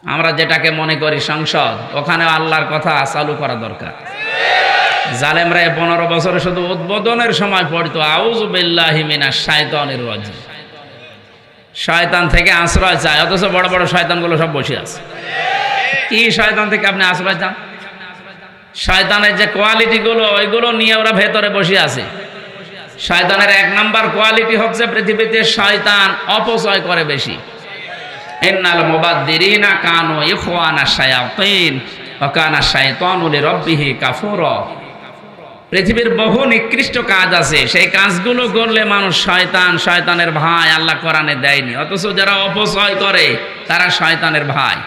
আমরা যেটাকে মনে করি সংসদ, ওখানে আল্লাহর কথা চালু করা দরকার। জালেমরা 15 বছরে শুধু উদ্বোধনের সময় পড়তো আউযু বিল্লাহি মিনাশ শাইতানির রাজিম, শয়তান থেকে আশ্রয় চায়, অথচ বড় বড় শয়তানগুলো সব বসে আছে। কি শয়তান থেকে আপনি আশ্রয় চান? শয়তানের যে কোয়ালিটিগুলো ওইগুলো নিয়ে ওরা ভেতরে বসে আছে। শয়তানের 1 নাম্বার কোয়ালিটি হচ্ছে পৃথিবীতে শয়তান অপচয় করে বেশি। ইন্নাল মুবাদ্দিরিনা কানু ইখওয়ানা শায়াতিন ওয়া কানা শাইতানু লিরাব্বিহি কাফুরা। পৃথিবীর বহু নিকৃষ্ট কাজ আছে, সেই কাজগুলো করলে মানুষ শয়তান, শয়তানের ভাই। আল্লাহ কোরআনে দেয়নি, অথচ যারা অপচয় করে তারা শয়তানের ভাই।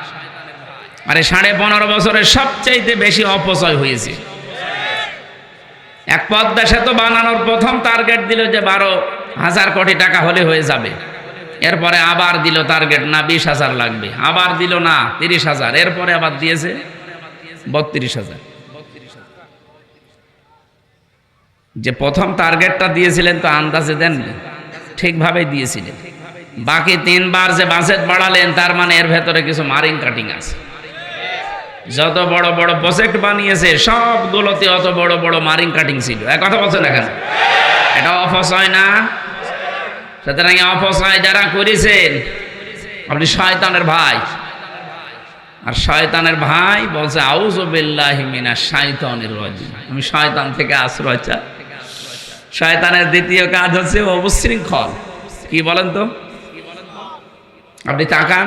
আরে 15.5 বছরে সবচাইতে বেশি অপচয় হয়েছে। এক পদ্মা সেতু বানানোর প্রথম টার্গেট দিল যে 12,000 কোটি টাকা হলে হয়ে যাবে। এরপরে আবার দিল টার্গেট না 20,000 লাগবে, আবার দিল না 30,000, এরপরে আবার দিয়েছে 32,000। যে প্রথম টার্গেটটা দিয়েছিলেন তো আন্দাজে দেননি, ঠিকভাবে দিয়েছিলেন। বাকি 3 বার যে বাজেট বাড়ালেন, তার মানে এর ভেতরে কিছু মারিং কাটিং আছে। যত বড় বড় প্রজেক্ট বানিয়েছে সবগুলোতে অত বড় বড় মারিং কাটিং ছিল। এক কথা বলছেন এখন, এটা অপচয় না? সুতরাং অপচয় যারা করেছেন আপনি শয়তানের ভাই। আর শয়তানের ভাই বলছে আউযু বিল্লাহি মিনাশ শাইতানির রাজিম, আমি শয়তান থেকে আশ্রয় চাই। শয়তানের দ্বিতীয় কাজ হচ্ছে অবিশৃঙ্খল। কি বলেন তো? আপনি তাকান,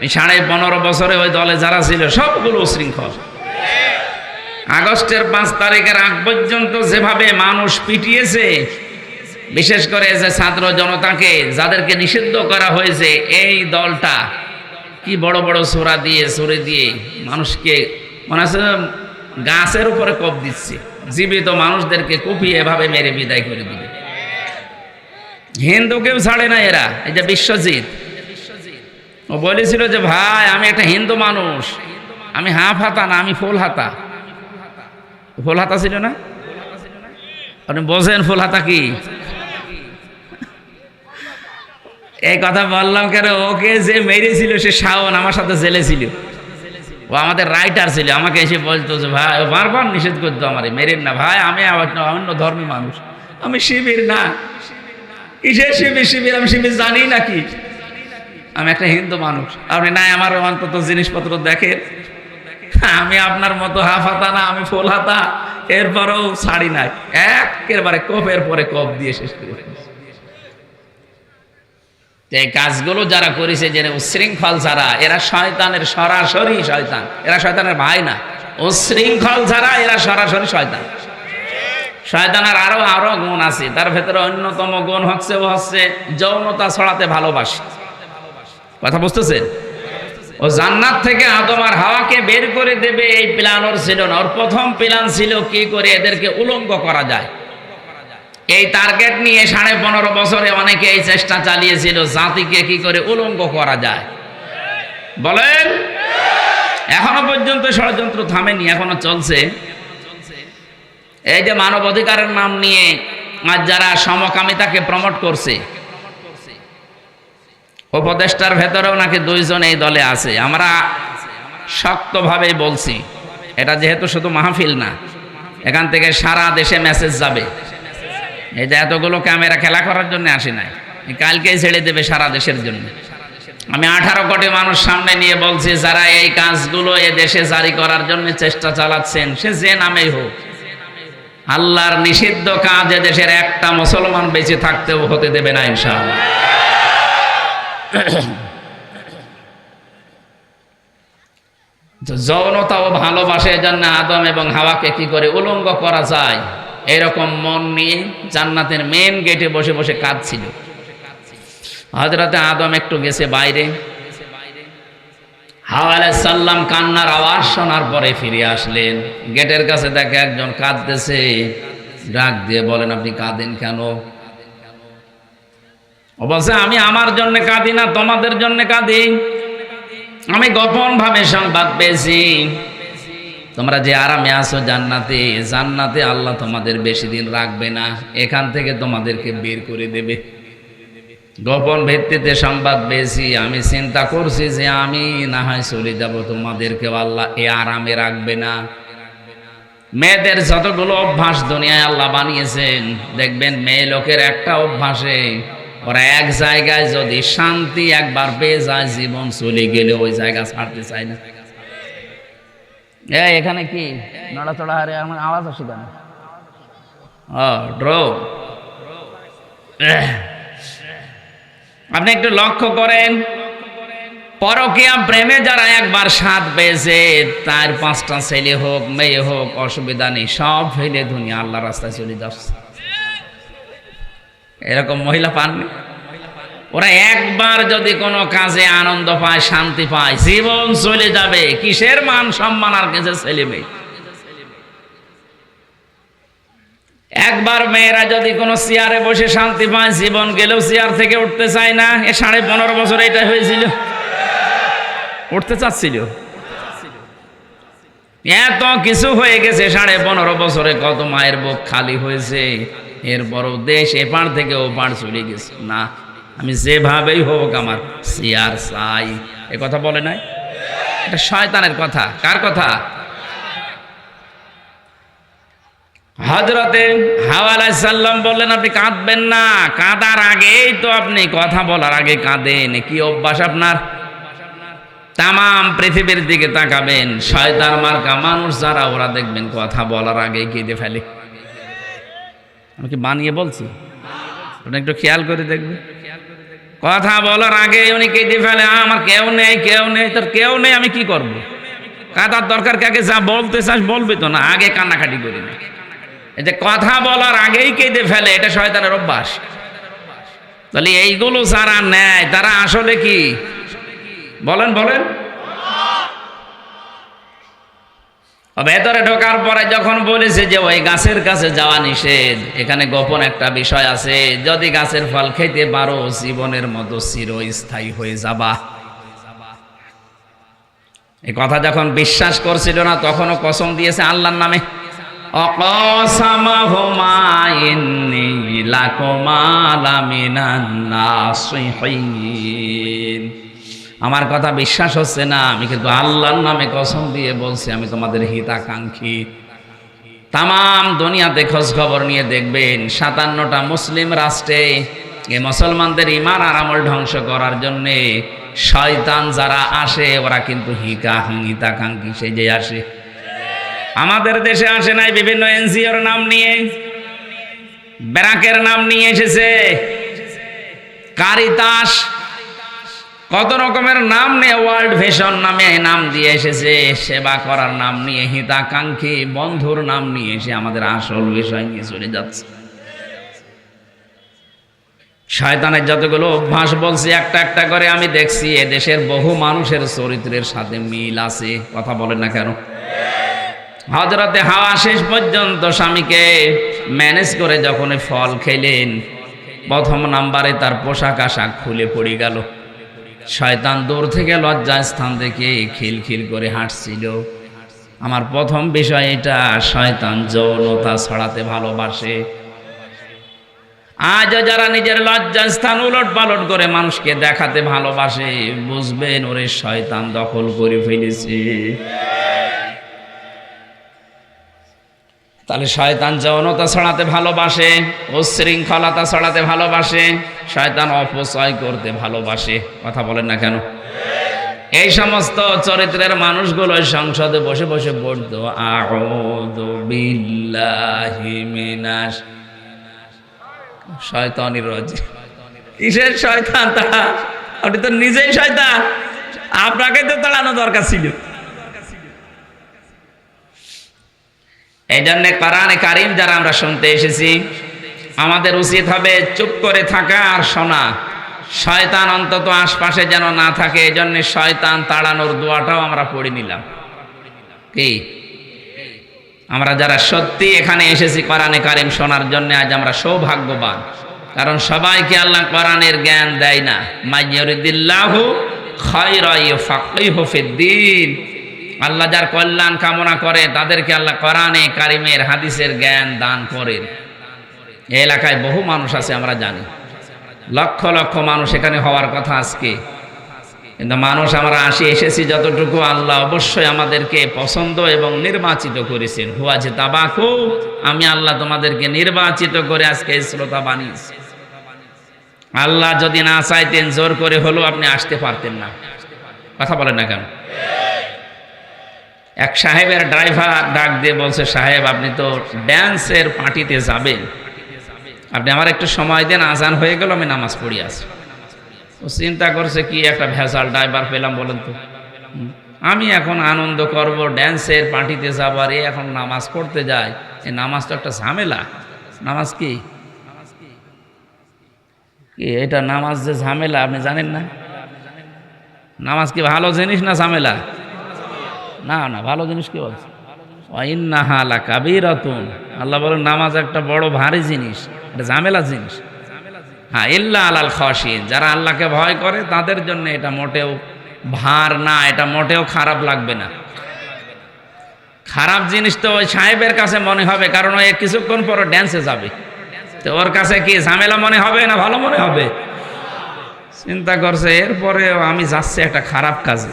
এই 15.5 বছরে ওই দলে যারা ছিল সবগুলো উশৃঙ্খল। আগস্টের 5 তারিখের আগ পর্যন্ত যেভাবে মানুষ পিটিয়েছে, বিশেষ করে যে ছাত্র জনতাকে যাদেরকে নিষিদ্ধ করা হয়েছে, এই দলটা কি বড় বড় ছোরা দিয়ে ছুরি দিয়ে মানুষকে মনে হচ্ছে গাছের উপরে কোপ দিচ্ছে, জীবিত মানুষদেরকে কুপিয়ে এভাবে মেরে বিদায় করে দিবে। হিন্দুকেও ছাড়ে না এরা। এই যে বিশ্বজিৎ, ও বলেছিল যে ভাই আমি একটা হিন্দু মানুষ, আমি হাফ হাতা না, আমি ফুল হাতা। ফুল হাতা ছিল না? আপনি বোঝেন ফুল হাতা কি? এই কথা বললাম কেন, ওকে যে মেরেছিল সে শাওন আমার সাথে জেলে ছিল, ও আমাদের রাইটার ছিল। আমাকে এসে বলতো যে ভাই, ও বারবার নিষেধ করতো আমারে, মেরেন না ভাই, আমি অন্য ধর্মী মানুষ, আমি শিবির না। কিসের শিবির? শিবির আমি শিবির জানি নাকি? আমি একটা হিন্দু মানুষ। আপনি নাই আমার অন্তত জিনিসপত্র দেখেন, আমি আপনার মতো হাফ হাতা না, আমি ফুল হাতা। এরপরেও ছাড়ি নাই, একেবারে কোপের পরে কোপ দিয়ে শেষ করে। এই কাজগুলো যারা করেছে, যে উশৃঙ্খল যারা, এরা শয়তানের সরাসরি শয়তান। এরা শয়তানের ভাই না। উশৃঙ্খল যারা, এরা সরাসরি শয়তান। শয়তানের আরো গুণ আছে, তার ভেতরে অন্যতম গুণ হচ্ছে ও হচ্ছে যৌনতা ছড়াতে ভালোবাসে। কথা বুঝতেছেন? ও জান্নাত থেকে আদম আর হাওয়াকে বের করে দেবে এই প্ল্যান ওর ছিল না। ওর প্রথম প্ল্যান ছিল কি করে এদেরকে উলঙ্গ করা যায়। এই টার্গেট নিয়ে 15.5 বছরে অনেকে এই চেষ্টা চালিয়েছিল, জাতিকে কি করে উলঙ্গ করা যায়। বলেন, এখনো পর্যন্ত ষড়যন্ত্র থামেনি, এখনো চলছে। এই যে মানব অধিকারের নাম নিয়ে আজ যারা সমকামিতাকে প্রমোট করছে, উপদেষ্টার ভেতরেও নাকি 2 জন এই দলে আছে। আমরা শক্তভাবে বলছি, এটা যেহেতু শুধু মাহফিল না, এখান থেকে সারা দেশে মেসেজ যাবে। এই যে এতগুলো ক্যামেরা খেলা করার জন্য আসে নাই, কালকেই ছেড়ে দেবে সারা দেশের জন্য। আমি 18 কোটি মানুষ সামনে নিয়ে বলছি, যারা এই কাজগুলো এ দেশে জারি করার জন্য চেষ্টা চালাচ্ছেন, সে যে নামেই হোক, আল্লাহর নিষিদ্ধ কাজ এ দেশের একটা মুসলমান বেঁচে থাকতেও হতে দেবে না ইনশাআল্লাহ। যৌনতা ও ভালোবাসে, জন্য আদম এবং হাওয়াকে কি করে উলঙ্গ করা যায়, এরকম মন নিয়ে জান্নাতের মেন গেটে বসে বসে কাঁদছিল। হযরতে আদম একটু গেছে বাইরে, হাওয়া আলাইহিস সালাম কান্নার আওয়াজ শোনার পরে ফিরে আসলেন। গেটের কাছে দেখে একজন কাঁদতেছে, ডাক দিয়ে বলেন, আপনি কাঁদেন কেন? ও বলছে, আমি আমার জন্য কাঁদি না, তোমাদের জন্য কাঁদি। আমি গোপন ভাবে সংবাদ পেয়েছি, তোমরা যে আরামে আছো জান্নাতে, জান্নাতে আল্লাহ তোমাদের বেশি দিন রাখবে না, এখান থেকে তোমাদেরকে বের করে দেবে। গোপন ভিত্তিতে সংবাদ পেয়েছি, আমি চিন্তা করছি যে আমি না হয় চলে যাব, তোমাদেরকেও আল্লাহ এ আরামে রাখবে না। মেয়েদের যতগুলো অভ্যাস দুনিয়ায় আল্লাহ বানিয়েছেন, দেখবেন মেয়ে লোকের একটা অভ্যাসে ওরা এক জায়গায় যদি শান্তি একবার পেয়ে যায়, জীবন চলে গেলে ওই জায়গা ছাড়তে চায় না। এখানে কি নড়াচড়া হারে আমার আওয়াজ আসে কেন? আপনি একটু লক্ষ্য করেন, পরকীয়া প্রেমে যারা একবার স্বাদ পেয়েছে, তার 5টা ছেলে হোক মেয়ে হোক অসুবিধা নেই, সব ফেলে দুনিয়া আল্লাহ রাস্তায় চলে যাচ্ছে। এরকম মহিলা পাননি? ওরা একবার যদি কোনো কাজে আনন্দ পায়, শান্তি পায়, জীবন চলে যাবে। কিসের মান সম্মান আর কিসের ছেলে মেয়ে? একবার মেয়েরা যদি কোনো চেয়ারে বসে শান্তি পায়, জীবন গেলেও চেয়ার থেকে উঠতে চায় না। 15.5 বছর এটা হয়েছিল, উঠতে চাচ্ছিল। এত কিছু হয়ে গেছে 15.5 বছরে, কত মায়ের বুক খালি হয়েছে। এরপরও দেশ এপার থেকে ওপার চলে গেছে। না, আমি যেভাবেই হোক আমার চেয়ার চাই। এ কথা বলে নাই? এটা শয়তানের কথা। কার কথা? হযরতে হাওয়া আলাইহিস সালাম বললেন, আপনি কাঁদবেন না। কাঁদার আগেই তো আপনি কথা বলার আগে কাঁদেন। কি অভ্যাস আপনার? তামাম পৃথিবীর দিকে তাকাবেন, শয়তান মার্কা মানুষ যারা, ওরা দেখবেন কথা বলার আগেই কেঁদে ফেলে। আমি কি বানিয়ে বলছি? আপনি একটু খেয়াল করে দেখবেন, কথা বলার আগে উনি কেঁদে ফেলে। আমার কেউ নেই, কেউ নেই। তোর কেউ নেই, আমি কি করব? কাঁদার দরকার কাকে? যা বলতে চাস বলবি তো না, আগে কান্নাকাটি করি না। এই যে কথা বলার আগেই কেঁদে ফেলে, এটা শয়তানের অভ্যাস। তাহলে এইগুলো যারা নেয় তারা আসলে কি? বলেন বলেন। ভেতরে ঢোকার পরে যখন বলেছে যে ওই গাছের কাছে যাওয়া নিষেধ, এখানে গোপন একটা বিষয় আছে। যদি গাছের ফল খেতে পারো, জীবনের মতো চিরস্থায়ী হয়ে যাবা। এই কথা যখন বিশ্বাস করছিল না, তখনও কসম দিয়েছে আল্লাহর নামে। অকসামাহুমা ইন্নী লাকুমা লামিনান নাসিহিন। আমার কথা বিশ্বাস হচ্ছে না, আমি কিন্তু আল্লাহর নামে কসম দিয়ে বলছি, আমি তোমাদের হিতাকাঙ্ক্ষী। তামাম দুনিয়াতে খোঁজ খবর নিয়ে দেখবেন, 57টা মুসলিম রাষ্ট্রে এই মুসলমানদের ঈমান আর আমল ধ্বংস করার জন্য শয়তান যারা আসে, ওরা কিন্তু হিতাকাঙ্ক্ষী সেজে আসে। আমাদের দেশে আসে নাই, বিভিন্ন এনজিওর নাম নিয়ে, ব্যারাকের নাম নিয়ে এসেছে, কারিতাস, কত রকমের নাম নিয়ে, ওয়ার্ল্ড ভিশন নামে নাম দিয়ে এসেছে, সেবা করার নাম নিয়ে, হিতাকাঙ্ক্ষী বন্ধুর নাম নিয়ে এসে আমাদের আসল বিষয় নিয়ে চলে যাচ্ছে। শয়তানের যতগুলো অভ্যাস বলছি একটা একটা করে আমি দেখছি, এ দেশের বহু মানুষের চরিত্রের সাথে মিল আছে। কথা বলেন না কেন? হযরতে হাওয়া শেষ পর্যন্ত স্বামীকে ম্যানেজ করে যখন ফল খেলেন, প্রথম নাম্বারে তার পোশাক আশাক খুলে পড়ে গেল। শয়তান দূর থেকে লজ্জা স্থান থেকে খিলখিল করে হাঁটছিল। আমার প্রথম বিষয় এটা, শয়তান যৌনতা ছড়াতে ভালোবাসে। আজ যারা নিজের লজ্জা স্থান উলট পালট করে মানুষকে দেখাতে ভালোবাসে, বুঝবেন ওরে শয়তান দখল করে ফেলেছে। তাহলে শয়তান যৌনতা ছড়াতে ভালোবাসে, উচ্ছৃঙ্খলতা ছড়াতে ভালোবাসে, শয়তান অপচয় করতে ভালোবাসে। কথা বলেন না কেন? এই সমস্ত চরিত্রের মানুষগুলো সংসদে বসে বসে পড়তো, আউযু বিল্লাহি মিনাশ শয়তানির রাজিম। কিসের শয়তান? তারা আপনি তো নিজেই শয়তান, আপনাকে তো তাড়ানো দরকার ছিল। এই জন্য কোরআনে কারীম যারা আমরা শুনতে এসেছি, আমাদের উচিত হবে চুপ করে থাকা আর শোনা। শয়তান অন্তত আশপাশে যেন না থাকে। এই জন্য শয়তান তাড়ানোর দোয়াটাও আমরা পড়ে নিলাম। কি আমরা যারা সত্যি এখানে এসেছি কোরআনে কারীম শোনার জন্য, আজ আমরা সৌভাগ্যবান। কারণ সবাইকে আল্লাহ কোরআনের জ্ঞান দেয় না। মাইয়ুরিদিল্লাহু খায়রা ইউফাক্কিহু ফিদ্দীন। আল্লাহ যার কল্যাণ কামনা করে তাদেরকে আল্লাহ কোরআনে কারীমের হাদিসের জ্ঞান দান করেন। এই এলাকায় বহু মানুষ আছে আমরা জানি, লক্ষ লক্ষ মানুষ এখানে হওয়ার কথা আজকে, কিন্তু মানুষ আমরা এসেছি যতটুকু, আল্লাহ অবশ্যই আমাদেরকে পছন্দ এবং নির্বাচিত করেছেন। হুয়া যে তাবাকু, আমি আল্লাহ তোমাদেরকে নির্বাচিত করে আজকে শ্রোতা বানিয়েছি। আল্লাহ যদি না চাইতেন জোর করে হলেও আপনি আসতে পারতেন না। কথা বলেন না কেন? এক সাহেবের ড্রাইভার ডাক দিয়ে বলছে, সাহেব আপনি তো ড্যান্সের পার্টিতে যাবেন, আপনি আমার একটু সময় দেন, আজান হয়ে গেল, আমি নামাজ পড়ি আসি। ও চিন্তা করছে কি একটা ভেজাল ড্রাইভার পেলাম বলেন তো, আমি এখন আনন্দ করব, ড্যান্সের পার্টিতে যাবার, এখন নামাজ পড়তে যাই, এই নামাজ তো একটা ঝামেলা। নামাজ কি এটা? নামাজ যে ঝামেলা আপনি জানেন না? নামাজ কি ভালো জিনিস না ঝামেলা? না না, ভালো জিনিস কি বলছে? ইন্নাহা লাকাবীরাতুন, আল্লাহ বলেন নামাজ একটা বড় ভারী জিনিস, এটা ঝামেলা জিনিস। হ্যাঁ, ইল্লা আলাল খাশিন, যারা আল্লাহকে ভয় করে তাদের জন্য এটা মোটেও ভার না, এটা মোটেও খারাপ লাগবে না। খারাপ জিনিস তো ওই সাহেবের কাছে মনে হবে, কারণ ওই কিছুক্ষণ পর ড্যান্সে যাবে, তো ওর কাছে কি ঝামেলা মনে হবে না ভালো মনে হবে? চিন্তা করছে এরপরে আমি যাচ্ছি একটা খারাপ কাজে,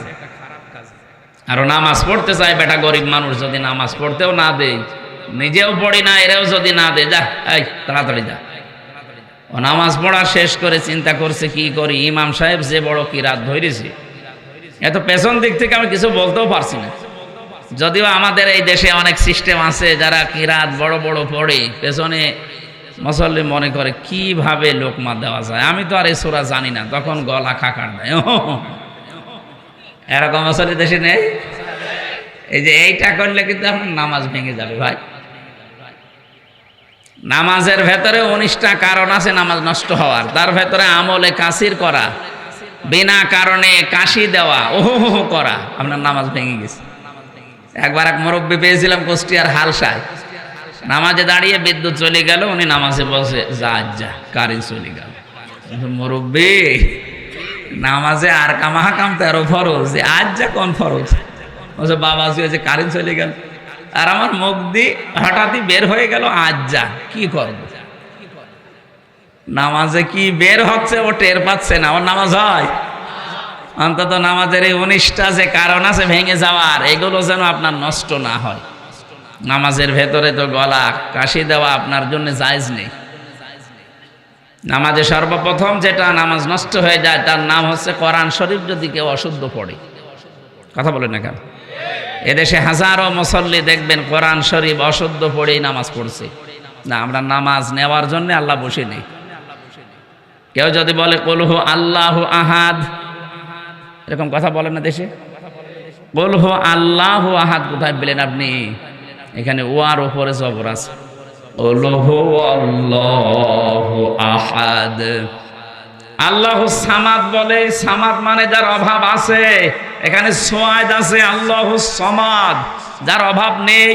আরো নামাজ পড়তে চাই। বেটা গরিব মানুষ, যদি নামাজ পড়তেও না দেয়, নিজেও পড়ি না, এরাও যদি না দেয়, যা এই তাড়াতাড়ি যা। ও নামাজ পড়া শেষ করে চিন্তা করছে কি করি, ইমাম সাহেব যে বড় কিরাত ধরেছে, এত পেছন দিক থেকে আমি কিছু বলতেও পারছি না। যদিও আমাদের এই দেশে অনেক সিস্টেম আছে, যারা কিরাত বড় বড় পড়ে, পেছনে মুসল্লি মনে করে কিভাবে লোকমা দেওয়া যায়, আমি তো আর এই সূরা জানি না, তখন গলা খাকার দেয়। এরকম মুসল্লি দেশে নেই? এই যে এইটা করলে কিন্তু আপনার নামাজ ভেঙে যাবে ভাই। নামাজের ভেতরে 19টা কারণ আছে নামাজ নষ্ট হওয়ার। তার ভেতরে আমলে কাসির করা, বিনা কারণে কাশি দেওয়া, ওহো করা, আপনার নামাজ ভেঙে গেছে। একবার এক মুরব্বী পেয়েছিলাম কুষ্টিয়ার হালসায়, নামাজে দাঁড়িয়ে বিদ্যুৎ চলে গেল, উনি নামাজে বসে যা কারেন্ট চলে গেল। মুরব্বী, নামাজে আর কামাহাকাম 13 ফরজ, আজ যা কোন ফরজ? বলছে বাবা যে কারেন্ট চলে গেল, আর আমার মুখ দিয়ে হঠাৎই বের হয়ে গেল আজ যা, কি করব? নামাজে কি বের হচ্ছে ও টের পাচ্ছে না, ওর নামাজ হয়? অন্তত নামাজের এই 19টা যে কারণ আছে ভেঙে যাওয়ার, এগুলো যেন আপনার নষ্ট না হয়। নামাজের ভেতরে তো গলা কাশি দেওয়া আপনার জন্য জায়েজ নেই। নামাজে সর্বপ্রথম যেটা নামাজ নষ্ট হয়ে যায় তার নাম হচ্ছে কোরআন শরীফ যদি কেউ অশুদ্ধ পড়ে। কথা বলেন না কেন? এদেশে হাজারো মুসল্লি দেখবেন কোরআন শরীফ অশুদ্ধ পড়েই নামাজ পড়ছে। না, আমরা নামাজ নেওয়ার জন্য আল্লাহ বসে নেই। কেউ যদি বলে কুল হু আল্লাহু আহাদ, এরকম কথা বলেন না দেশে? কুল হু আল্লাহু আহাদ কোথায় পেলেন আপনি? এখানে ওয়ার উপরে জবর আছে, কুল হু আল্লাহু আহাদ। আল্লাহু সামাদ বলে, সামাদ মানে যার অভাব আছে। এখানে সোয়াদ আছে আল্লাহু সামাদ, যার অভাব নেই।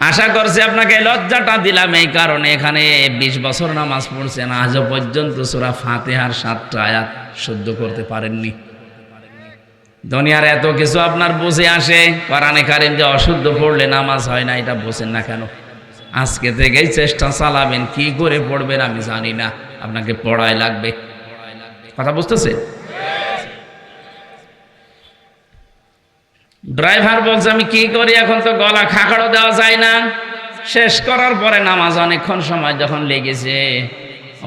আশা করছি আপনাকে লজ্জাটা দিলাম এই কারণে, এখানে 20 বছর নামাজ পড়ছেন, আজও পর্যন্ত সূরা ফাতিহার 7টা আয়াত শুদ্ধ করতে পারেননি। দুনিয়ার এত কিছু আপনার বুঝে আসে, কোরআনে কারীম যে অশুদ্ধ পড়লে নামাজ হয় না, এটা বোঝেন না কেন? আজকে থেকেই চেষ্টা চালাবেন, কি করে পড়বেন আমি জানি না, আপনাকে পড়াই লাগবে। কথা বুঝতেছে? ড্রাইভার বলছে আমি কি করি, এখন তো গলা খাকাড়ও দেওয়া যায় না। শেষ করার পরে নামাজ অনেকক্ষণ সময় যখন লেগেছে,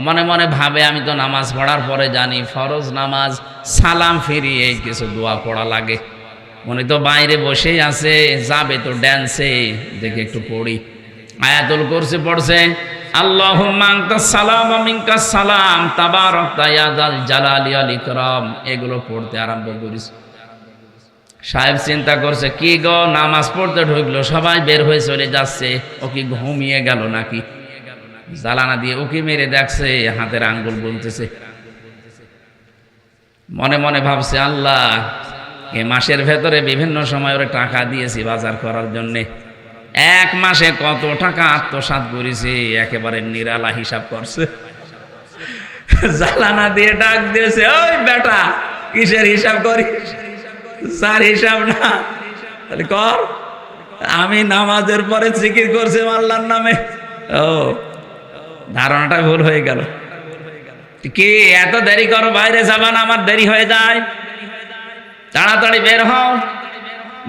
মনে মনে ভাবে আমি তো নামাজ পড়ার পরে জানি ফরজ নামাজ সালাম ফিরিয়ে কিছু দোয়া পড়া লাগে। উনি তো বাইরে বসেই আছে, যাবে তো ড্যান্সে, দেখে একটু পড়ি। আয়াতুল কুরসি পড়ছে, আল্লাহুম্মা আনতাস সালাম ওয়া মিনকাস সালাম তাবারাকতা ইয়া যাল জালালি ওয়াল ইকরাম, এগুলো পড়তে আরম্ভ করেছে। সাহেব চিন্তা করছে কি গো, নামাজ পড়তে ঢুকলো, সবাই বের হয়ে চলে যাচ্ছে, ও কি ঘুমিয়ে গেল নাকি? জ্বালানা দিয়ে উকি মেরে দেখছে, হাতের আঙ্গুল বলতেছে। মনে মনে ভাবছে আল্লাহ, এ মাসের ভেতরে বিভিন্ন সময় ওরে টাকা দিয়েছি বাজার করার জন্যে, 1 মাসে কত টাকা আত্মসাৎ করেছে, একেবারে নিরালা হিসাব করছে। জ্বালানা দিয়ে ডাক দিয়েছে, ওই বেটা কিসের হিসাব করিস? স্যার হিসাব না, তাহলে কর। আমি নামাজের পরে জিকির করছি আল্লাহর নামে। ও, ধারণাটা ভুল হয়ে গেল। কি এত দেরি করো, বাইরে যাবা না? আমার দেরি হয়ে যায়, তাড়াতাড়ি বের হও।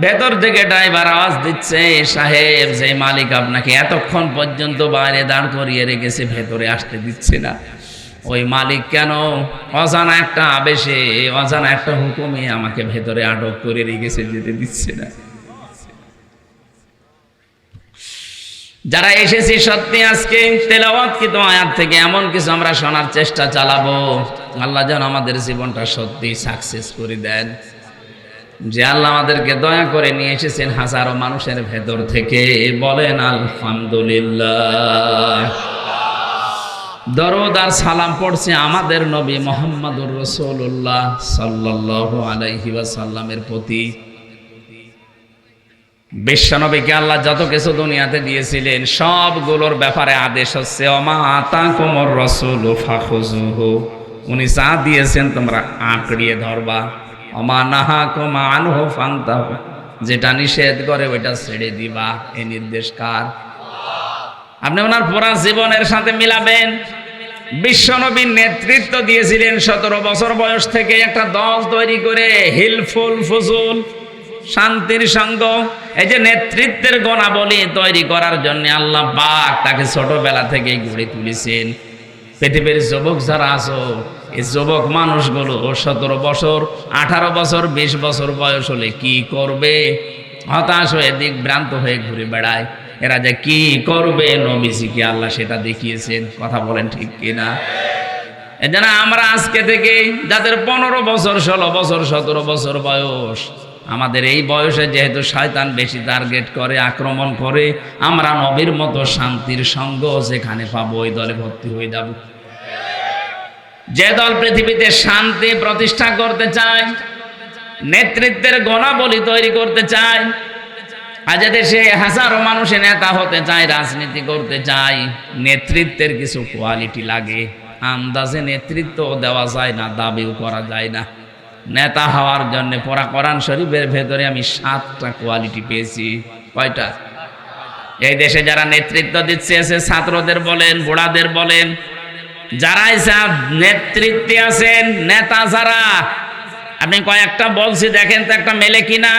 ভেতর থেকে ড্রাইভার আওয়াজ দিচ্ছে, সাহেব, যে মালিক আপনাকে এতক্ষণ পর্যন্ত বাইরে দাঁড় করিয়ে রেখেছে, ভেতরে আসতে দিচ্ছে না। ওই মালিক কেন অজানা একটা আবেশে, অজানা একটা হুকুমে আমাকে ভেতরে আটক করে রেখেছে, যেতে দিচ্ছে না। যারা এসেছি সত্যি আজকে তেলাওয়াতকৃত আয়াত থেকে এমন কিছু আমরা শোনার চেষ্টা চালাবো, আল্লাহ যেন আমাদের জীবনটা সত্যি সাকসেস করে দেন। যে আল্লাহ আমাদেরকে দয়া করে নিয়ে এসেছেন হাজারো মানুষের ভেতর থেকে, বলেন আলহামদুলিল্লাহ। দরুদ আর সালাম পড়ছে আমাদের নবী মুহাম্মদুর রাসূলুল্লাহ সাল্লাল্লাহু আলাইহি ওয়াসাল্লামের প্রতি। বিশ্বনবীকে আল্লাহ যত কিছু দুনিয়াতে দিয়েছিলেন সবগুলোর ব্যাপারে আদেশ হচ্ছে ওমা আতাকুমুর রাসূলু ফাখুযুহু, উনি যা দিয়েছেন তোমরা আঁকড়িয়ে ধরবা। ওমা নাহাকুম আনহু ফান্তাহু, যেটা নিষেধ করে ওইটা ছেড়ে দিবা। এই নির্দেশ কার? আপনি ওনার পুরা জীবনের সাথে মিলাবেন। বিশ্বনবীর নেতৃত্ব দিয়েছিলেন 17 বছর বয়স থেকে একটা দল তৈরি করে, হিলফুল ফুজুল, শান্তির সঙ্গ। এই যে নেতৃত্বের গুণাবলী তৈরি করার জন্য আল্লাহ পাক তাকে ছোটবেলা থেকে গড়ে তুলেছেন। পৃথিবীর যুবক যারা আছো, এই যুবক মানুষগুলো 17 বছর, 18 বছর, 20 বছর বয়স হলে কি করবে? হতাশ হয়ে দিকভ্রান্ত হয়ে ঘুরে বেড়ায়। এরা যে কি করবে, নবীজিকে আল্লাহ সেটা দেখিয়েছেন। কথা বলেন ঠিক কিনা? এজন্য আমরা আজকে থেকে যাদের 15 বছর, 16 বছর, 17 বছর বয়স, আমাদের এই বয়সে যেহেতু শয়তান বেশি টার্গেট করে, আক্রমণ করে, আমরা নবীর মতো শান্তির সঙ্গ যেখানে পাবো ওই দলে ভর্তি হয়ে যাব। যে দল পৃথিবীতে শান্তি প্রতিষ্ঠা করতে চায়, নেতৃত্বের গুণাবলী তৈরি করতে চায়, আজ দেশে হাজারো মানুষের নেতা হতে চায়, রাজনীতি করতে চায়, নেতৃত্বের কিছু কোয়ালিটি লাগে। আন্দাজে নেতৃত্ব দেওয়া যায় না, দাবিও করা যায় না। নেতা হওয়ার জন্য পড়া কোরআন শরীফের ভেতরে আমি 7টা কোয়ালিটি পেয়েছি। কয়টা? এই দেশে যারা নেতৃত্ব দিচ্ছে, ছাত্রদের বলেন, বুড়াদের বলেন, যারাই নেতৃত্বে আছেন, নেতা যারা, আপনি কয়েকটা বলছি, দেখেন তো একটা মেলে কিনা।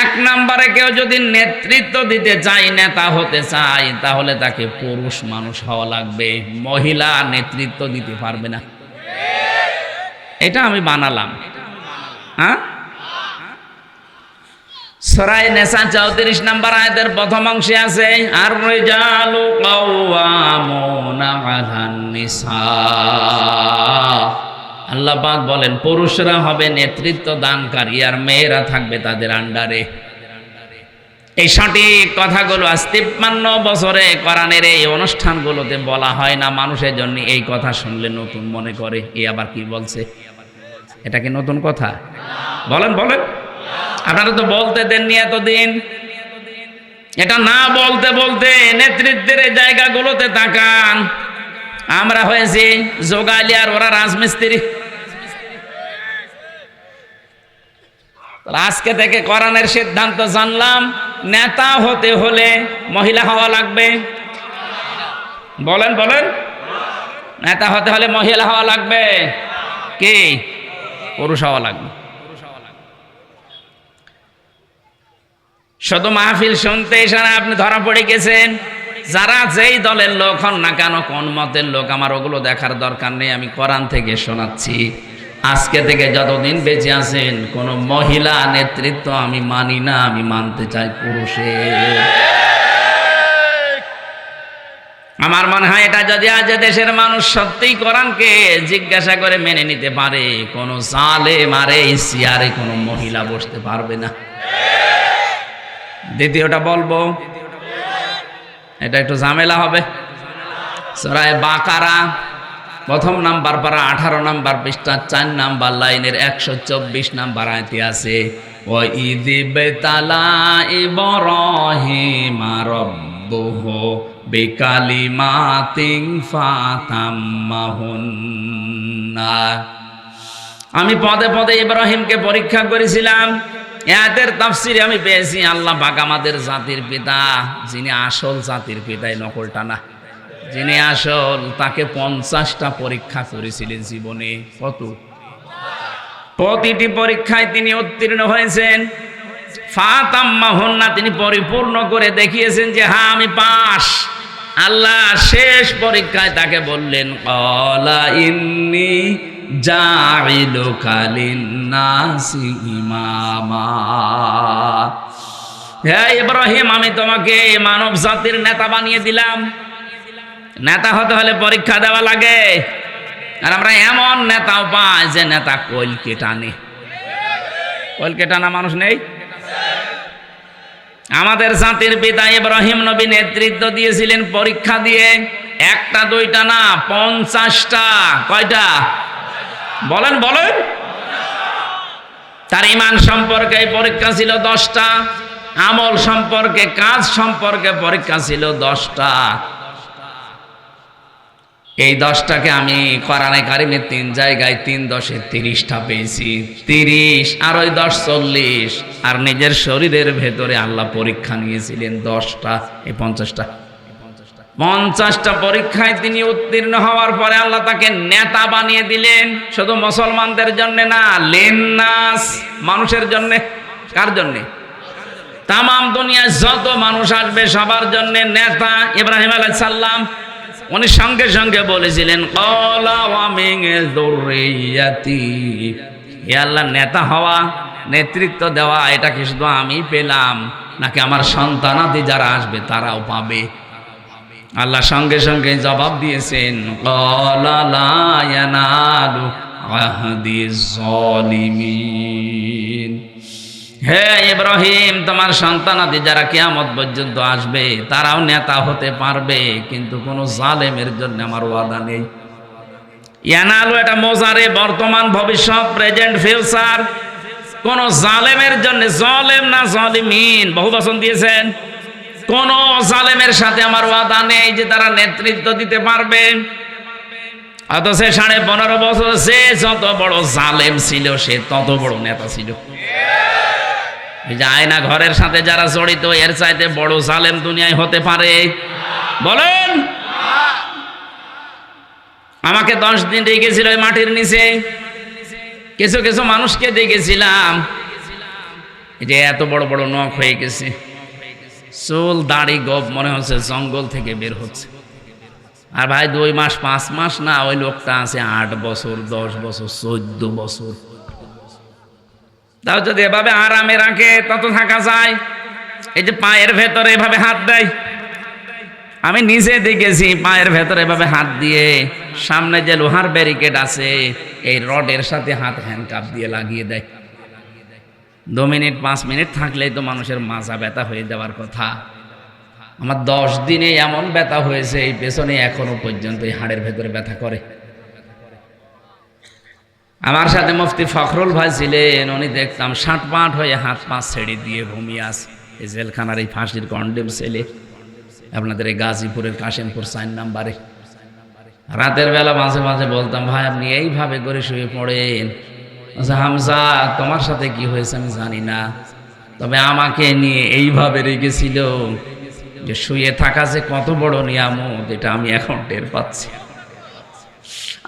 1 নম্বরে কেউ যদি নেতৃত্ব দিতে চায়, নেতা হতে চায়, তাহলে তাকে পুরুষ মানুষ হওয়া লাগবে। মহিলা নেতৃত্ব দিতে পারবে না। এটা আমি বানালাম। হ্যাঁ, সূরা নিসা 34 নম্বর আয়াতের প্রথম অংশে আছে, আর রিজালু কাওয়ামুনা আলান নিসা। আল্লাহ পাক বলেন পুরুষরা হবে নেতৃত্ব দানকারী আর মেয়েরা থাকবে তাদের আন্ডারে। এই সঠিক কথাগুলো আজ 53 বছরে কোরআনের এই অনুষ্ঠানগুলোতে বলা হয় না। মানুষের জন্য এই কথা শুনলে নতুন মনে করে, এ আবার কি বলছে? এটা কি নতুন কথা? বলেন বলেন, আপনারা তো বলতে দেননি এতদিন। এটা না বলতে বলতে নেতৃত্বের এই জায়গাগুলোতে তাকান। আমরা হয়েছি যোগালি আর ওরা রাজমিস্ত্রি। আজকে থেকে কোরআনের সিদ্ধান্ত জানলাম, নেতা হতে হলে মহিলা হওয়া লাগবে। বলেন বলেন, নেতা হতে হলে মহিলা হওয়া লাগবে, কি পুরুষ হওয়া লাগবে। শুধু মাহফিল শুনতে এসারা আপনি ধরা পড়ে গেছেন। যারা যেই দলের লোক হন না কেন, কোন মতের লোক, আমার ওগুলো দেখার দরকার নেই। আমি কোরআন থেকে শোনাচ্ছি, আজকে থেকে যতদিন বেঁচে আছেন কোন মহিলা নেতৃত্ব আমি মানি না, আমি মানতে চাই পুরুষের। আমার মনে হয় এটা যদি আজ দেশের মানুষ সত্যিই কোরআনকে জিজ্ঞাসা করে মেনে নিতে পারে, কোন জালেম আর এই চেয়ারে কোন মহিলা বসতে পারবে না। দ্বিতীয়টা বলবো, এটা একটু ঝামেলা হবে। সূরা বাকারা 1 নাম্বার পারা 18 নাম্বার পৃষ্ঠা 4 নাম্বার লাইনের 124 নাম্বার আয়াতে আছে, ওয়া ইযিবতালা ইব্রাহিমা রাব্বুহু বিকালিমাতিন ফাতাম্মাহুন্না। আমি পদে পদে ইব্রাহিমকে পরীক্ষা করেছিলাম। এদের তাফসিরে আমি পেয়েছি আল্লাহ পাক আমাদের জাতির পিতা, যিনি আসল জাতির পিতা, নকলটা না। যিনি আসল, তাকে 50টা পরীক্ষা করেছিলেন জীবনে। কত? প্রতিটি পরীক্ষায় তিনি উত্তীর্ণ হয়েছেন। ফাতাম্মাহুন্না, তিনি পরিপূর্ণ করে দেখিয়েছেন যে হ্যাঁ আমি পাস। আল্লাহ শেষ পরীক্ষায় তাকে বললেন, ক্বালা ইন্নী জাইলুকা লিন্নাসি ইমামা। হে ইব্রাহিম, আমি তোমাকে মানব জাতির নেতা বানিয়ে দিলাম। নেতা হতে হলে পরীক্ষা দেওয়া লাগে। আর আমরা এমন নেতাও পাই যে নেতা কইলকে টানে। কইলকে টানা মানুষ নেই? আমাদের জাতির পিতা ইব্রাহিম নবী নেতৃত্ব দিয়েছিলেন পরীক্ষা দিয়ে, একটা দুইটা না, 50টা। কয়টা? বলেন বলেন। তার ঈমান সম্পর্কে পরীক্ষা ছিল 10টা, আমল সম্পর্কে, কাজ সম্পর্কে পরীক্ষা ছিল 10টা। এই 10টাকে আমি কোরআনে কারিমে 3 জায়গায় 3 10 30টা পেয়েছি। 30 আর ওই 10 40। আর নিজের শরীরের ভেতরে আল্লাহ পরীক্ষা নিয়েছিলেন 10টা। এই 50টা পরীক্ষায় তিনি উত্তীর্ণ হওয়ার পরে আল্লাহ তাকে নেতা বানিয়ে দিলেন। শুধু মুসলমানদের জন্য না, লিন্নাস, মানুষের জন্য। কার জন্য? তাম দুনিয়ায় যত মানুষ আসবে সবার জন্য নেতা। ইব্রাহিম আলাইহিস সালাম উনি সঙ্গে সঙ্গে বলেছিলেন, ক্বালা ওয়া মিন যুররিয়াতি, হে আল্লাহ, নেতা হওয়া, নেতৃত্ব দেওয়া, এটা কি শুধু আমি পেলাম নাকি আমার সন্তানাদি যারা আসবে তারাও পাবে? আল্লাহ সঙ্গে সঙ্গে জবাব দিয়েছেন, ক্বালা লা ইয়ানালু আহদিজ যালিমিন। হে ইব্রাহিম, তোমার সন্তানাদি যারা কিয়ামত পর্যন্ত আসবে তারাও নেতা হতে পারবে, কিন্তু কোনো জালেমের জন্য আমার ওয়াদা নেই। ইয়ানালু এটা মোজারে, বর্তমান, ভবিষ্যৎ, প্রেজেন্ট, ফিউচার। কোন জালেমের জন্য, জালেম না জালিমিন, বহুবচন দিয়েছেন। কোন জালেমের সাথে আমার ওয়াদা নেই যে তারা নেতৃত্ব দিতে পারবে। অথচ 15.5 বছর সে যত বড় জালেম ছিল সে তত বড় নেতা ছিল। এই যে আয়না ঘরের সাথে যারা জড়িত, এর চাইতে বড় জালেম দুনিয়ায় হতে পারে? বলেন। আমাকে 10 দিন রেখেছিল ওই মাটির নিচে। কিছু কিছু মানুষকে দেখেছিলাম যে এত বড় বড় নখ হয়ে গেছে, চুল দাড়ি গোপ মনে হচ্ছে জঙ্গল থেকে বের হচ্ছে। আর ভাই 2 মাস 5 মাস না, ওই লোকটা আছে 8 বছর 10 বছর 14 বছর। তাও যদি এভাবে আরামে রাখে তত থাকা যায়। এই যে পায়ের ভেতরে এভাবে হাত দেয়, আমি নিজে দেখেছি পায়ের ভেতরে এভাবে হাত দিয়ে, সামনে যে লোহার ব্যারিকেড আছে এই রডের সাথে হাত হ্যান্ডকাপ দিয়ে লাগিয়ে দেয়। 2 মিনিট 5 মিনিট থাকলেই তো মানুষের মাজা ব্যথা হয়ে যাওয়ার কথা। আমার 10 দিনে এমন ব্যথা হয়েছে এই পেছনে এখনো পর্যন্ত এই হাড়ের ভেতরে ব্যথা করে। আমার সাথে মুফতি ফখরুল ভাই ছিলেন, উনি দেখতাম 60 হয়ে হাত পা ছেড়ে দিয়ে ঘুমিয়ে আছে। এই জেলখানার এই ফাঁসির কন্ডেম ছেলে, আপনাদের এই গাজীপুরের কাশিমপুর 4 নম্বরে। রাতের বেলা মাঝে মাঝে বলতাম, ভাই আপনি এইভাবে করে শুয়ে পড়েন। হামজা, তোমার সাথে কি হয়েছে আমি জানি না, তবে আমাকে নিয়ে এইভাবে রেখেছিল যে শুয়ে থাকা যে কত বড় নিয়ামত এটা আমি এখন টের পাচ্ছি।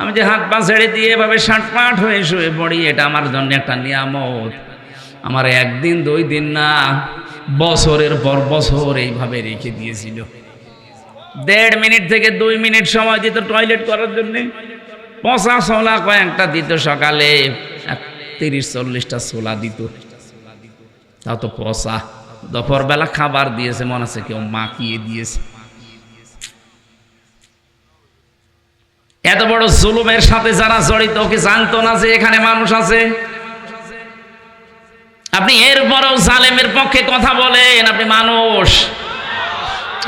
আমি যে হাত পা ছেড়ে দিয়ে এভাবে 60 হয়ে শুয়ে পড়ি, এটা আমার জন্য একটা নিয়ামত। আমার 1 দিন 2 দিন না, বছরের পর বছর এইভাবে রেখে দিয়েছিল। 1.5 মিনিট থেকে 2 মিনিট সময় দিত টয়লেট করার জন্য। পচা ছোলা কয়েকটা দিত, সকালে 30-40টা ছোলা দিত, তাও তো পচা। দুপুরবেলা খাবার দিয়েছে, মনে আছে কেউ মাখিয়ে দিয়েছে। এত বড় জুলুমের সাথে যারা জড়িত, কি জানতো না যে এখানে মানুষ আছে? আপনি এরপরেও জালেমের পক্ষে কথা বলেন, আপনি মানুষ।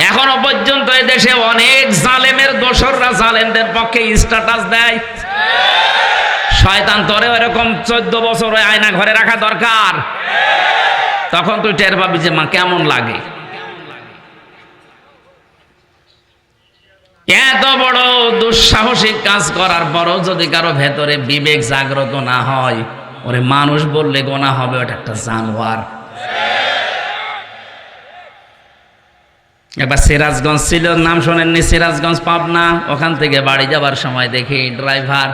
এখনো পর্যন্ত এই দেশে অনেক জালেমের দোসররা জালেমদের পক্ষে স্ট্যাটাস দেয়। শয়তান তোরে এরকম 14 বছর ওই আয়না ঘরে রাখা দরকার, তখন তুই টের পাবি যে মা কেমন লাগে। এত বড় দুঃসাহসিক কাজ করার পরও যদি কারো ভেতরে বিবেক জাগ্রত না হয়, ওরে মানুষ বললে গোনা হবে, ওটা একটা জানোয়ার। একবার সিরাজগঞ্জ ছিল, নাম শোনেননি? সিরাজগঞ্জ পাবনা, ওখান থেকে বাড়ি যাবার সময় দেখি ড্রাইভার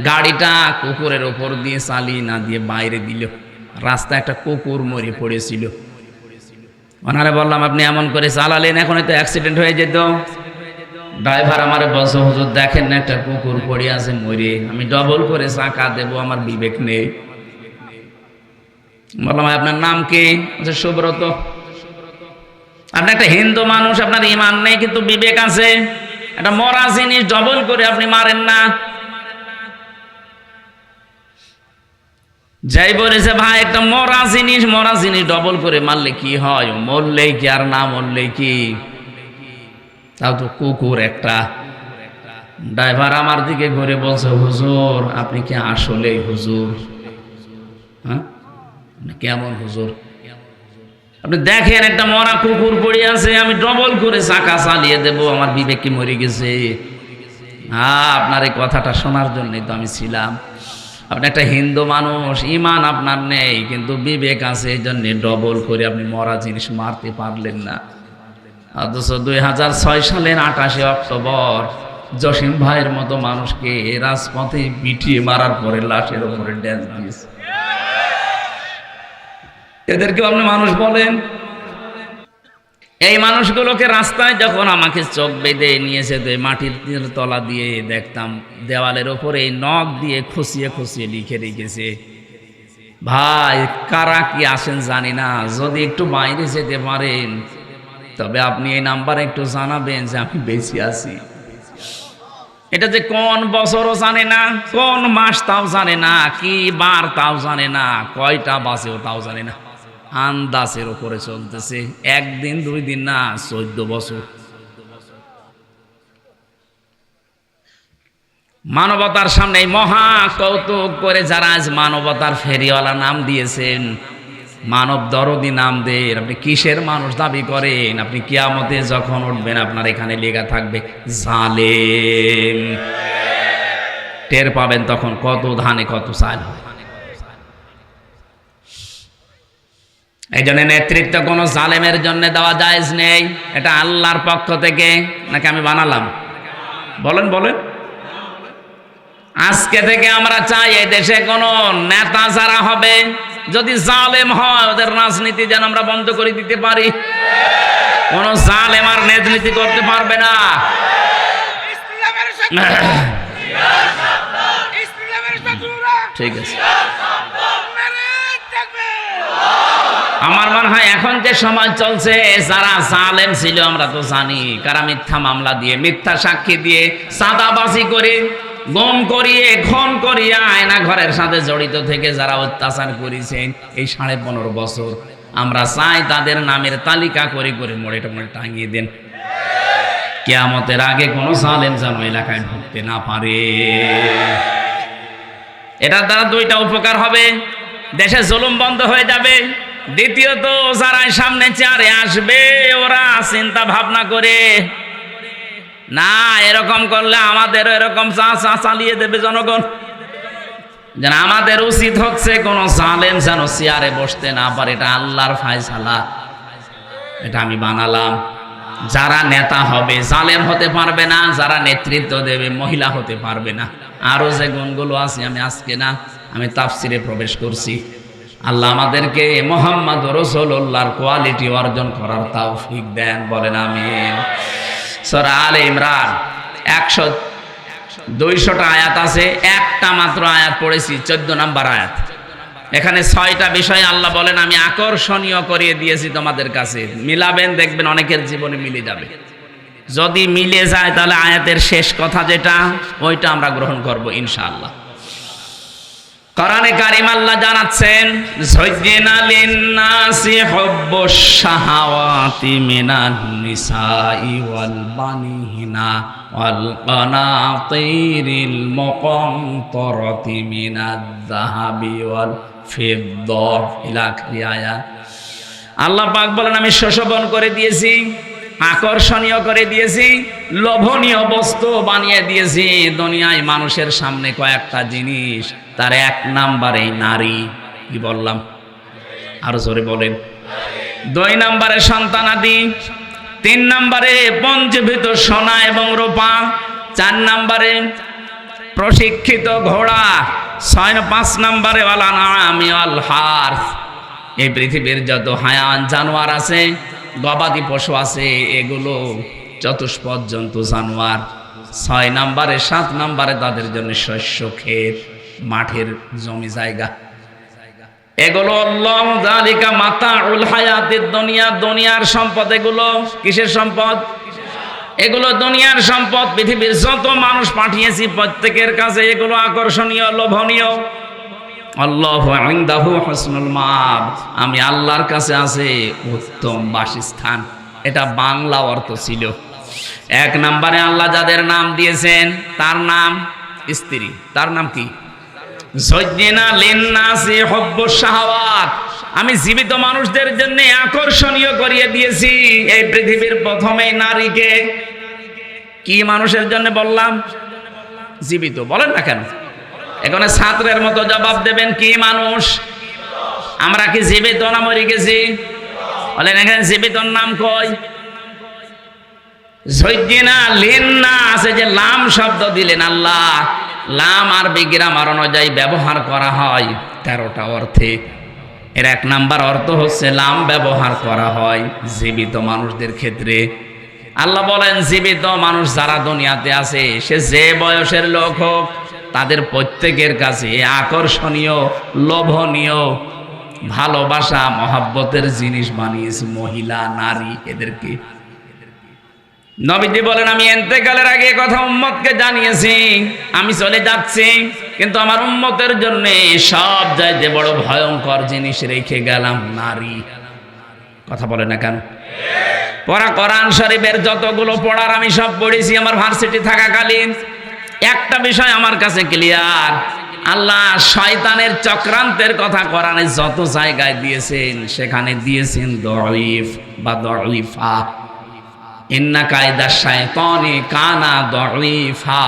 গাড়িটা কুকুরের ওপর দিয়ে চালিয়ে না দিয়ে বাইরে দিল। রাস্তায় একটা কুকুর মরে পড়েছিল। ওনারে বললাম আপনি এমন করে চালালেন, এখন তো অ্যাক্সিডেন্ট হয়ে যেত। ড্রাইভার আমার বলছে হুজুর দেখেন না একটা কুকুর পড়ে আছে মরে, আমি ডবল করে চাকা দেবো, আমার বিবেক নেই। বললাম আপনার নাম কি? সুব্রত। আপনি একটা হিন্দু মানুষ, আপনার ইমান নেই কিন্তু বিবেক আছে, একটা মরা জিনিস ডবল করে আপনি মারেন না। যাই বলেছে ভাই একটা মরা জিনিস ডবল করে মারলে কি হয়? মরলেই কি আর না মরলেই কি? তাও তো কুকুর একটা। ড্রাইভার আমার দিকে ঘুরে বলছে হুজুর আপনি কি আসলেই হুজুর? হ্যাঁ কেমন হুজুর? আপনি দেখেন একটা মরা কুকুর পড়ে আছে, আমি ডবল করে চাকা চালিয়ে দেব, আমার বিবেক কি মরে গেছে? হ্যাঁ আপনার এই কথাটা শোনার জন্যই তো আমি ছিলাম। আপনি একটা হিন্দু মানুষ, ইমান আপনার নেই কিন্তু বিবেক আছে, এই জন্য ডবল করে আপনি মরা জিনিস মারতে পারলেন না। অথচ 2006 সালের 28 অক্টোবর জসিম ভাইয়ের মতো মানুষকে রাজপথে পিটিয়ে মারার পরে লাশের উপরে ড্যান্স দিয়েছে। এদেরকে আপনি মানুষ বলেন? এই মানুষগুলোকে রাস্তায় যখন আমাকে চোখ বেঁধে নিয়েছে, তো মাটির তলা দিয়ে দেখতাম দেওয়ালের ওপরে নখ দিয়ে খুশিয়ে খুশিয়ে লিখে রেখেছে ভাই কারা কি আসেন জানি না, যদি একটু বাইরে যেতে পারেন তবে আপনি এই নাম্বারে একটু জানাবেন যে আমি বেঁচে আছি। এটা যে কোন বছরও জানে না, কোন মাস তাও জানে না, কি বার তাও জানে না, কয়টা বাসেও তাও জানে না, আন্দাজের উপরে চলতেছে। একদিন 2 দিন না, 14 বছর। মানবতার সামনে মহা কৌতুক করে যারা আজ মানবতার ফেরিওয়ালা নাম দিয়েছেন, মানব দরদি নাম দেন, আপনি কিসের মানুষ দাবি করেন? আপনি কিয়ামতে যখন উঠবেন আপনার এখানে লেখা থাকবে জালেম। টের পাবেন তখন কত ধানে কত চাল হয়। এই জন্য নেতৃত্ব কোনো জালেমের জন্য দেওয়া জায়েজ নেই। এটা আল্লাহর পক্ষ থেকে নাকি আমি বানালাম? বলেন বলেন। আজকে থেকে আমরা চাই এই দেশে কোনো নেতা যারা হবে যদি জালেম হয় ওদের রাজনীতি যেন আমরা বন্ধ করে দিতে পারি। কোন জালেম আর রাজনীতি করতে পারবে না। ঠিক আছে, আমার মনে হয় এখন যে সময় চলছে যারা জালেম ছিল আমরা তো জানি, কারা মিথ্যা মামলা দিয়ে, মিথ্যা সাক্ষী দিয়ে, চাঁদাবাজি করে, গম করিয়ে, খুন করিয়ে, আয়না ঘরের সাথে জড়িত থেকে যারা অত্যাচার করেছেন এই 15.5 বছর, আমরা চাই তাদের নামের তালিকা করে করে মোড়ে টাঙিয়ে দেন। কিয়ামতের আগে কোনো জালেম যেন এলাকায় ঢুকতে না পারে। এটার দ্বারা 2টা উপকার হবে, দেশে জুলুম বন্ধ হয়ে যাবে। দ্বিতীয়ত যারা সামনে চেয়ারে আসবে ওরা চিন্তা ভাবনা করে না এরকম করলে আমাদেরও এরকম চালিয়ে দেবে জনগণ। যেন আমাদের উচিত হচ্ছে কোন জালেম যেন চেয়ারে বসতে না পারে। এটা আল্লাহর ফায়সালা, এটা আমি বানালাম। যারা নেতা হবে জালেম হতে পারবে না, যারা নেতৃত্ব দেবে মহিলা হতে পারবে না। আরো যে গুণগুলো আছে আমি তাফসিরে প্রবেশ করছি। আল্লাহ আমাদেরকে মুহাম্মদ রাসূলুল্লাহর কোয়ালিটি অর্জন করার তৌফিক দেন, বলেন আমিন। সূরা আলে ইমরান 200টা আয়াত আছে, একটা মাত্র আয়াত পড়েছি, 14 নম্বর আয়াত। এখানে 6টা বিষয় আল্লাহ বলেন আমি আকর্ষণীয় করিয়ে দিয়েছি তোমাদের কাছে, মিলাবেন দেখবেন অনেকের জীবনে মিলে যাবে। যদি মিলে যায় তাহলে আয়াতের শেষ কথা যেটা ওইটা আমরা গ্রহণ করব ইনশাআল্লাহ। কোরআনে কারীম আল্লাহ জানাচ্ছেন যায়্যানা লিন-নাসি হুব্বুশ শাহাওয়াতি মিনান নিসাই ওয়াল বানিনা ওয়াল কানাতিরিল মুকানতারাতি মিনাজ-যাহাবি ওয়াল ফিদ্দা ইলা আখিরি আয়াত। আল্লাহ পাক বলেন আমি শোষণ করে দিয়েছি, আকর্ষণীয় করে দিয়েছি, লোভনীয় বস্তু বানিয়ে দিয়েছি দুনিয়ায় মানুষের সামনে কয়েকটা জিনিস, তার 1 নম্বরে নারী। কি বললাম? আরো জোরে বলেন। 2 নম্বরে সন্তানাদি, 3 নম্বরে পঞ্জীভূত সোনা এবং রূপা, 4 নম্বরে প্রশিক্ষিত ঘোড়া, 5 নম্বরে ওয়ালানামি ওয়াল হারস। এই পৃথিবীর যত হায়ান জানোয়ার আছে, গবাদি পশু আছে, এগুলো চতুষ্পদ জন্তু জানোয়ার। 6 নম্বরে 7 নম্বরে তাদের জন্য শস্য ক্ষেত, মাঠের জমি জায়গা। এগুলো আল্লাহ যালিকা মাতাউল হায়াতিদ দুনিয়া, দুনিয়ার সম্পদ। এগুলো কিসের সম্পদ? এগুলো দুনিয়ার সম্পদ। পৃথিবীর যত মানুষ পাঠিয়েছি প্রত্যেকের কাছে এগুলো আকর্ষণীয়, লোভনীয়। আল্লাহু ইনদাহু হুসনুল মাআব, আমি আল্লাহর কাছে আছে উত্তম বাসস্থান। এটা বাংলা অর্থ ছিল। 1 নম্বরে আল্লাহ যাদের নাম দিয়েছেন তার নাম স্ত্রী, তার নাম কি? যায়্যিনা লিন্নাসি হুব্বুশ শাহাওয়াত, আমি জীবিত মানুষদের জন্য আকর্ষণীয় করিয়ে দিয়েছি এই পৃথিবীর প্রথমেই নারীকে। কি মানুষের জন্য বললাম? জীবিত। বলেন না কেন? এখানে ছাত্রের মতো জবাব দেবেন, কি মানুষ? আমরা কি জীবিত না মরে গেছি? বলেন এখানে জীবিতর নাম কই? যায়্যিনা লিন্নাস, যে লাম শব্দ দিলেন আল্লাহ, লাম আরবি গ্রামার অনুযায়ী ব্যবহার করা হয় 13টা অর্থে। এর 1 নাম্বার অর্থ হচ্ছে লাম ব্যবহার করা হয় জীবিত মানুষদের ক্ষেত্রে। আল্লাহ বলেন জীবিত মানুষ যারা দুনিয়াতে আছে, সে যে বয়সের লোক হোক, তাদের প্রত্যেকের কাছে আকর্ষণীয়, লোভনীয়, ভালোবাসা, মহাব্বতের জিনিস বানিয়েছে মহিলা, নারী, এদেরকে। নবীজি বলেন, আমি ইন্তেকালের আগে কথা উম্মতকে জানিয়েছি, আমি চলে যাচ্ছি, কিন্তু আমার উম্মতের জন্য সব চাইতে বড় ভয়ঙ্কর জিনিস রেখে গেলাম, নারী। কথা বলে না কেন? পড়া কোরআন শরীফের যতগুলো পড়ার আমি সব পড়েছি আমার ভার্সিটি থাকাকালীন। একটা বিষয় আমার কাছে ক্লিয়ার, আল্লাহ শয়তানের চক্রান্তের কথা কোরআনে যত জায়গায় দিয়েছেন সেখানে দিয়েছেন দঈফ বা দঈফা। ইন্না কায়দা শায়তানি কানা দঈফা।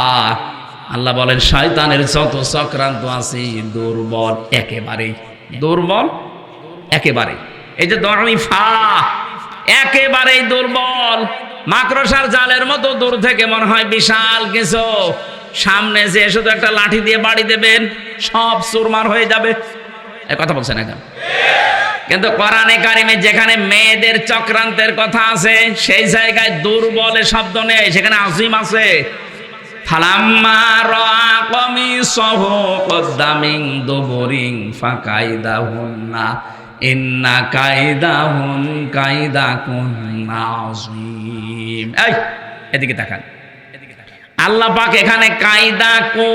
আল্লাহ বলেন শয়তানের যত চক্রান্ত আছে দুর্বল, একেবারেই দুর্বল, একেবারে। এই যে দঈফা, একেবারেই দুর্বল। মাকড়সার জালের মতো দূর থেকে মনে হয় বিশাল কিছু, সামনে যে শুধু একটা লাঠি দিয়ে বাড়ি দেবেন সব চুরমার হয়ে যাবে। এই কথা বলছেন না কেন? কিন্তু কোরআনে কারিমে যেখানে মেয়েদের চক্রান্তের কথা আছে সেই জায়গায় দুর্বলের শব্দ নেই, সেখানে আজিম আছে। ফালাম্মা রাআ কামিসাহু কুদ্দা মিন দুবুরিন ফাকাইদাহুন্না ইন্না কাইদাহুন কাইদাকুন্না আযীম। এই এদিকে তাকান, আল্লাহ পাক এখানে কায়দা কু,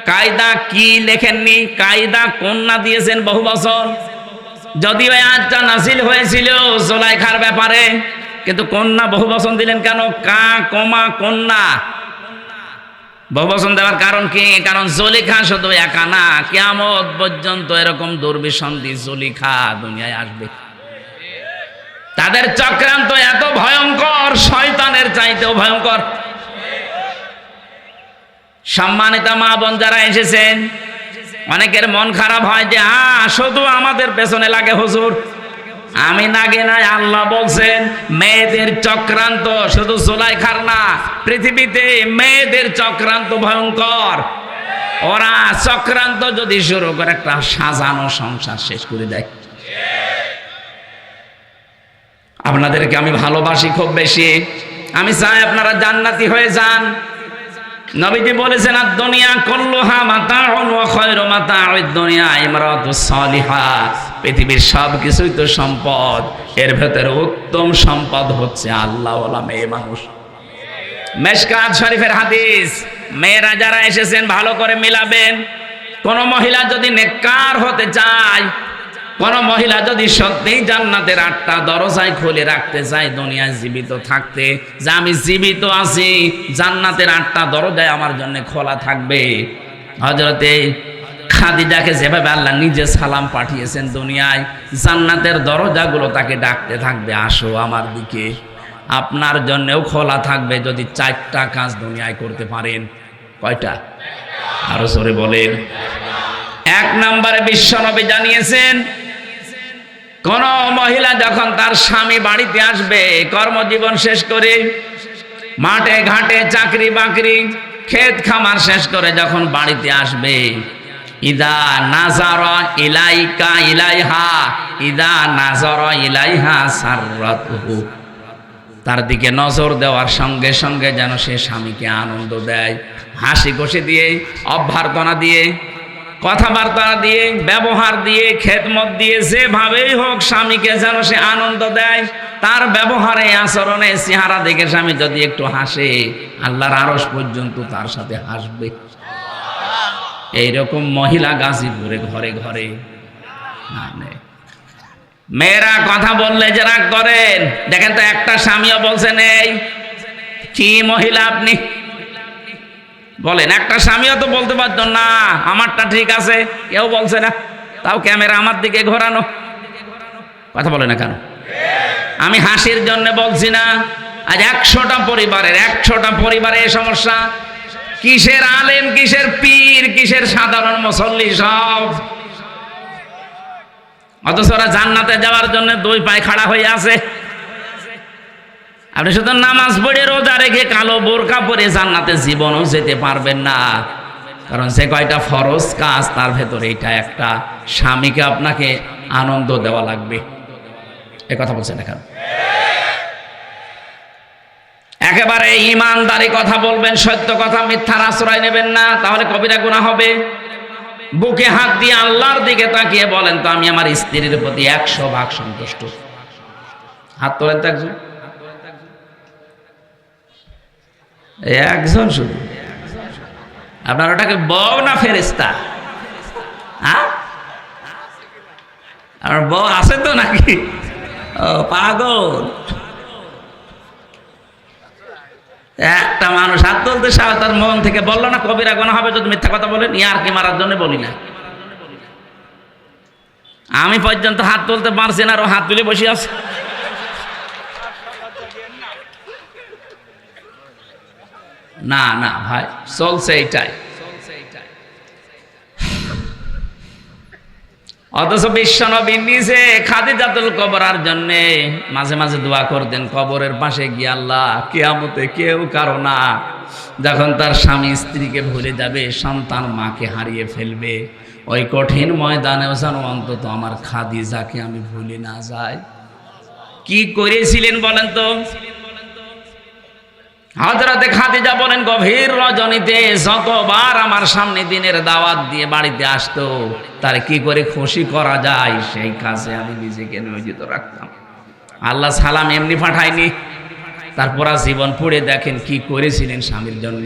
কায়দা কি লেখেননি, কায়দা কন্যা দিয়েছেন বহু বছর। যদিও এই আয়াতটা নাযিল হয়েছিল জুলাইখার ব্যাপারে, কিন্তু কন্যা বহু বচন দিলেন কেন? কা কমা কন্যা বহু বচন দেওয়ার কারণ কি? কারণ জুলেখা শুধু একা না, কিয়ামত পর্যন্ত এরকম দুর্বিসন্ধি জুলেখা দুনিয়ায় আসবে। তাদের চক্রান্ত এত ভয়ঙ্কর, শয়তানের চাইতেও ভয়ঙ্কর। সম্মানিত মা বোন যারা এসেছেন, অনেকের মন খারাপ হয় যে শুধু আমাদের পেছনে লাগে হুজুর। আমি নাগে নাই, আল্লাহ বলছেন মেয়েদের চক্রান্ত শুধু জুলাইখার না, পৃথিবীতে মেয়েদের চক্রান্ত ভয়ঙ্কর। ওরা চক্রান্ত যদি শুরু করে একটা সাজানো সংসার শেষ করে দেয়। আপনাদেরকে আমি ভালোবাসি খুব বেশি, আমি চাই আপনারা জান্নাতি হয়ে যান। নবীজি বলেছেন আদ-দুনিয়া কুল্লুহা মাতাউন ওয়া খায়রু মাতাউদ দুনিয়া ইমরাতুস সালিহা। পৃথিবীর সব কিছুই তো সম্পদ, এর ভেতরে উত্তম সম্পদ হচ্ছে আল্লাহওয়ালা মেয়ে মানুষ। মিশকাত শরীফের হাদিস, মেয়েরা যারা এসেছেন ভালো করে মিলাবেন। কোন মহিলা যদি নেককার হতে চায়, কোন মহিলা যদি সত্যিই জান্নাতের 8টা দরজায় খুলে রাখতে চায় দুনিয়ায় জীবিত থাকতে, যে আমি জীবিত আছি, জান্নাতের 8টা দরজায় আমার জন্য খোলা থাকবে। হযরতে খাদিজাকে যেভাবে আল্লাহ নিজে সালাম পাঠিয়েছেন দুনিয়ায়, জান্নাতের দরজাগুলো তাকে ডাকতে থাকবে, আসো আমার দিকে। আপনার জন্যও খোলা থাকবে যদি 4টা কাজ দুনিয়ায় করতে পারেন। কয়টা? আরো জোরে বলেন। 1 নম্বরে বিশ্বনবী জানিয়েছেন, কোন মহিলা যখন তার স্বামী বাড়িতে আসবে কর্মজীবন শেষ করে, মাঠে ঘাটে চাকরি বাকরি ক্ষেত খামার শেষ করে যখন বাড়িতে আসবে, ইদা নাজারা ইলাইকা ইলাইহা ইদা নাজারা ইলাইহা সাররাতুহু, তার দিকে নজর দেওয়ার সঙ্গে সঙ্গে যেন সে স্বামীকে আনন্দ দেয়, হাসি খুশি দিয়ে, অভ্যর্থনা দিয়ে, কথাবার্তা দিয়ে, ব্যবহার দিয়ে, খেদমত দিয়ে, যেভাবেই হোক স্বামীকে যেন সে আনন্দ দেয়। তার ব্যবহারে, আচরণে, চেহারা দেখে স্বামী যদি একটু হাসে, আল্লাহর আরশ পর্যন্ত তার সাথে হাসবে। এইরকম মহিলা গাজীপুরে ঘরে ঘরে। মেয়েরা কথা বললে যে রাগ করেন, দেখেন তো একটা স্বামীও বলছেন এই কি মহিলা আপনি বলেন, একটা স্বামীও তো বলতে পারতো না আমারটা ঠিক আছে, কেউ বলছে না, তাও ক্যামেরা আমার দিকে ঘোরানো। কথা বলে না কেন? আমি হাসির জন্য বলছি না, আজ 100টা পরিবারে এই সমস্যা। কিসের আলেম, কিসের পীর, কিসের সাধারণ মুসল্লি, সব। অথচ ওরা জান্নাতে যাওয়ার জন্য 2 পায়ে খাড়া হয়ে আছে। আপনি শুধু নামাজ পড়ে রোজা রেখে কালো বোরকা পরে জান্নাতে জীবনও যেতে পারবেন না, কারণ সে কয়টা ফরজ কাজ তার ভেতরে এটা একটা। স্বামীকে আপনাকে আনন্দ দেওয়া লাগবে, এ কথা বলছেন এখন। একেবারে ইমানদারি কথা বলবেন, সত্য কথা, মিথ্যার আশ্রয় নেবেন না, তাহলে কবিরা গুনাহ হবে। বুকে হাত দিয়ে আল্লাহর দিকে তাকিয়ে বলেন তো আমি আমার স্ত্রীর প্রতি 100% সন্তুষ্ট। হাত তোলেন তো একজন শুধু। আপনার ওটাকে বউ না ফেরেশতা? হ্যাঁ, আর বউ আছে তো নাকি? ও পাগল। একটা মানুষ হাত তুলতে সারা তার মন থেকে বললো না কবিরা গুনাহ হবে যদি মিথ্যা কথা বলেন। ইয়ার কি মারার জন্য বলি না, আমি পর্যন্ত হাত তুলতে পারছি না, আর ও হাত তুলে বসে আছে। না না ভাই, চলছে এইটাই। অথচ বিশ্বনবী নিজে খাদিজাতুল কুবরার জন্য মাঝে মাঝে দোয়া করতেন, কবরের পাশে গিয়ে আল্লাহ কিয়ামতে কেউ কারো না, যখন তার স্বামী স্ত্রীকে ভুলে যাবে, সন্তান মাকে হারিয়ে ফেলবে, ওই কঠিন ময়দানেও যেন অন্তত আমার খাদিজাকে আমি ভুলে না যাই। কি করেছিলেন বলেন তো? হযরতে খাদিজা বলেন, গভীর রজনীতে যতবার আমার সামনে দিনের দাওয়াত দিয়ে বাড়িতে আসতো, তার কি করে খুশি করা যায় সেই কাজে আমি নিজেকে নিয়োজিত রাখতাম। আল্লাহ সালাম এমনি পাঠায়নি, তারপর জীবন পড়ে দেখেন কি করেছিলেন স্বামীর জন্য।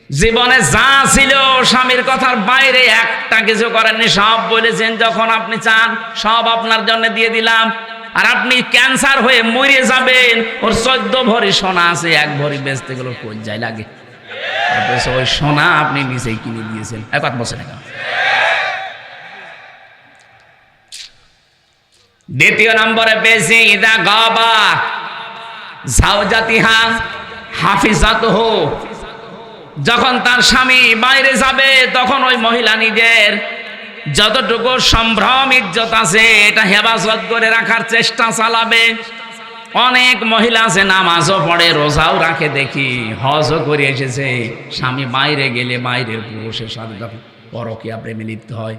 জীবনে যা ছিল স্বামীর কথার বাইরে একটা কিছু করেননি, সব বলেছেন যখন আপনি চান সব আপনার জন্য দিয়ে দিলাম। আর আপনি ক্যান্সার হয়ে মরে যাবেন, ওর 14 ভরি সোনা আছে, 1 ভরি বেচতে গেলে কই লাগে, ওই সোনা আপনি নিজেই কিনে দিয়েছেন। এক কথা বলছেন না। দ্বিতীয় নম্বরে পেয়েছি ইদা গাবা জাওজাতিহা হাফিজাতুহু, যখন তার স্বামী বাইরে যাবে তখন ওই মহিলা নিজের যতটুকু সম্ভ্রম ইজ্জত আছে এটা হেফাজত করে রাখার চেষ্টা চালাবে। অনেক মহিলা আছে নামাজও পড়ে, রোজাও রাখে, দেখি হজও করে এসেছে, স্বামী বাইরে গেলে বাইরের পুরুষের সাথে তখন পরকীয়া প্রেমে লিপ্ত হয়।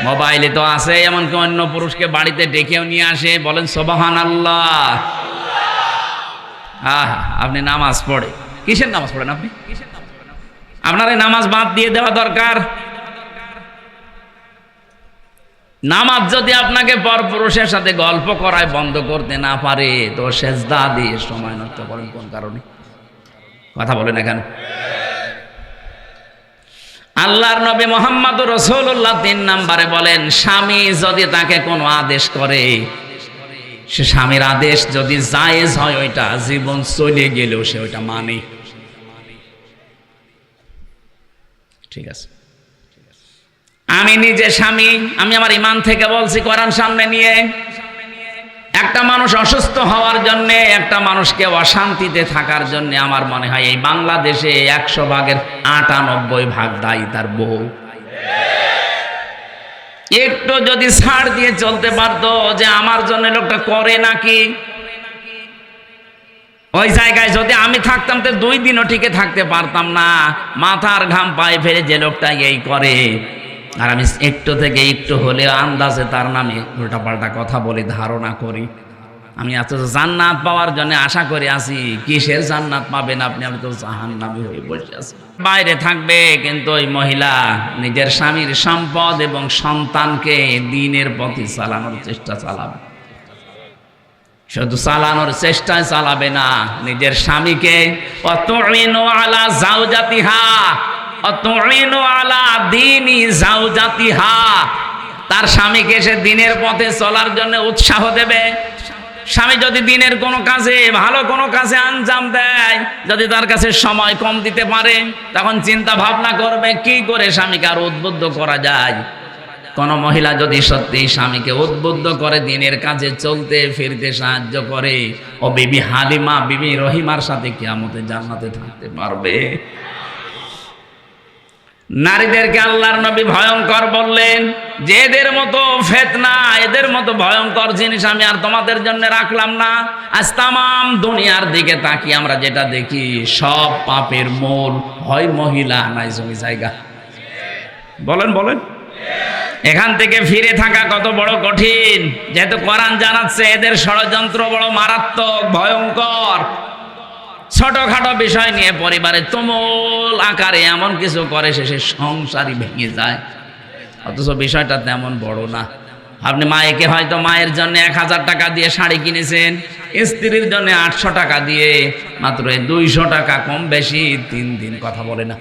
মোবাইলে তো আছে, এমনকি অন্য পুরুষকে বাড়িতে ডেকেও নিয়ে আসে। বলেন সুবহানাল্লাহ। আপনি নামাজ পড়ে, কিসের নামাজ পড়েন আপনি? আপনার এই নামাজ বাদ দিয়ে দেওয়া দরকার। নামাজ যদি আপনাকে পরপুরুষের সাথে গল্প করায় বন্ধ করতে না পারে, তো সেজদা দিয়ে সময় নষ্ট করেন কোন কারণে? কথা বলেন এখানে। আল্লাহর নবী মুহাম্মদুর রাসূলুল্লাহ 3 নম্বরে বলেন, স্বামী যদি তাকে কোনো আদেশ করে, সে স্বামীর আদেশ যদি জায়েজ হয়, ওইটা জীবন চলে গেলেও সে ওইটা মানে। ঠিক আছে, আমি নিজে স্বামী, আমি আমার ঈমান থেকে বলছি, কোরআন সামনে নিয়ে। একটা মানুষ অসুস্থ হওয়ার জন্য, একটা মানুষকে অশান্তিতে থাকার জন্য আমার মনে হয় এই বাংলাদেশে 100 ভাগের 98 ভাগ দায়ী তার বউ। একটু যদি ছাড় দিয়ে চলতে পারতো যে আমার জন্য লোকটা করে নাকি, ওই জায়গায় যদি আমি থাকতাম তো 2 দিনও টিকে থাকতে পারতাম না। মাথার ঘাম পায়ে ফেলে যে লোকটা এই করে, আর আমি একটু থেকে একটু হলেও আন্দাজে তার নামে উল্টাপাল্টা কথা বলি, ধারণা করি। আমি এত জান্নাত পাওয়ার জন্য আশা করে আছি, কিসের জান্নাত পাবেন আপনি? আমি তো জাহান্নামী হয়ে বসে আছি। বাইরে থাকবে, কিন্তু ওই মহিলা নিজের স্বামীর সম্পদ এবং সন্তানকে দ্বীনের পথে চালানোর চেষ্টা চালাবে। শুধু চালানোর চেষ্টায় চালাবে না, নিজের স্বামীকে অতুইনু আলা জাওজাতিহা, অতুইনু আলা দীনি জাওজাতিহা, তার স্বামীকে সে দ্বীনের পথে চলার জন্য উৎসাহ দেবে। স্বামী যদি দিনের কোনো কাজে, ভালো কোনো কাজে আঞ্জাম দেয়, যদি তার কাছে সময় কম দিতে পারে, তখন চিন্তা ভাবনা করবে কি করে স্বামীকে আর উদ্বুদ্ধ করা যায়। কোন মহিলা যদি সত্যি স্বামীকে উদ্বুদ্ধ করে দিনের কাজে চলতে ফিরতে সাহায্য করে, ও বিবি হালিমা, বিবি রহিমার সাথে কিয়ামতে জান্নাতে থাকতে পারবে। নারীদেরকে আল্লাহর নবী ভয়ঙ্কর বললেন যে এদের মতো ফিতনা, এদের মতো ভয়ঙ্কর জিনিস আমি আর তোমাদের জন্য রাখলাম না। আজ তামাম দুনিয়ার দিকে তাকিয়ে আমরা যেটা দেখি, সব পাপের মূল হয় মহিলা, নাই জমি জায়গা। বলেন বলেন, এখান থেকে ফিরে থাকা কত বড় কঠিন, যেহেতু কোরআন জানাচ্ছে এদের ষড়যন্ত্র বড় মারাত্মক, ভয়ঙ্কর। ছোটখাটো বিষয় নিয়ে পরিবারে তুমুল আকারে এমন কিছু করে, শেষে সংসারই ভেঙে যায়। অথচ বিষয়টা তেমন বড় না। আপনি মায়েকে হয়তো মায়ের জন্য 1000 টাকা দিয়ে শাড়ি কিনেছেন, স্ত্রীর জন্য 800 টাকা দিয়ে, মাত্র 200 টাকা কম বেশি 3 দিন কথা বলে না।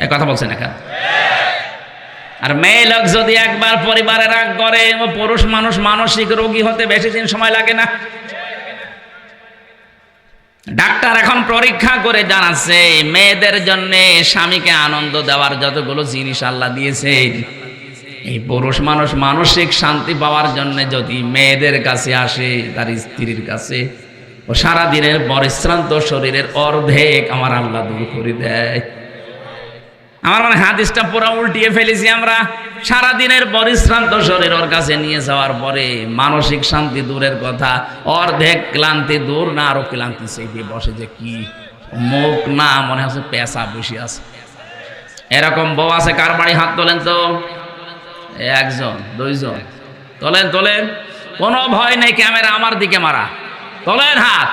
এ কথা বলছেন এখানে। আর মেয়ে লোক যদি একবার পরিবারে রাগ করে, ও পুরুষ মানুষ মানসিক রোগী হতে বেশি দিন সময় লাগে না। ডাক্তার এখন পরীক্ষা করে জানাচ্ছে মেয়েদের জন্য স্বামীকে আনন্দ দেওয়ার যতগুলো জিনিস আল্লাহ দিয়েছে, এই পুরুষ মানুষ মানসিক শান্তি পাওয়ার জন্য যদি মেয়েদের কাছে আসে, তার স্ত্রীর কাছে, ও সারাদিনের পরিশ্রান্ত শরীরের অর্ধেক আমার আল্লাহ দূর করে দেয়। আমার মানে হাদিসটা পুরো উল্টিয়ে ফেলেছি আমরা। সারাদিনের পরিশ্রান্ত শরীর ওর কাছে নিয়ে যাওয়ার পরে মানসিক শান্তি দূরের কথা, অর্ধেক ক্লান্তি দূর না, আরো ক্লান্তি সেই বসে যে কি মুখ না, মনে হচ্ছে পেশা বসে আছে। এরকম বউ আছে কার বাড়ি? হাত তোলেন তো। 1 জন 2 জন তোলেন তোলেন, কোনো ভয় নেই, ক্যামেরা আমার দিকে মারা, তোলেন হাত।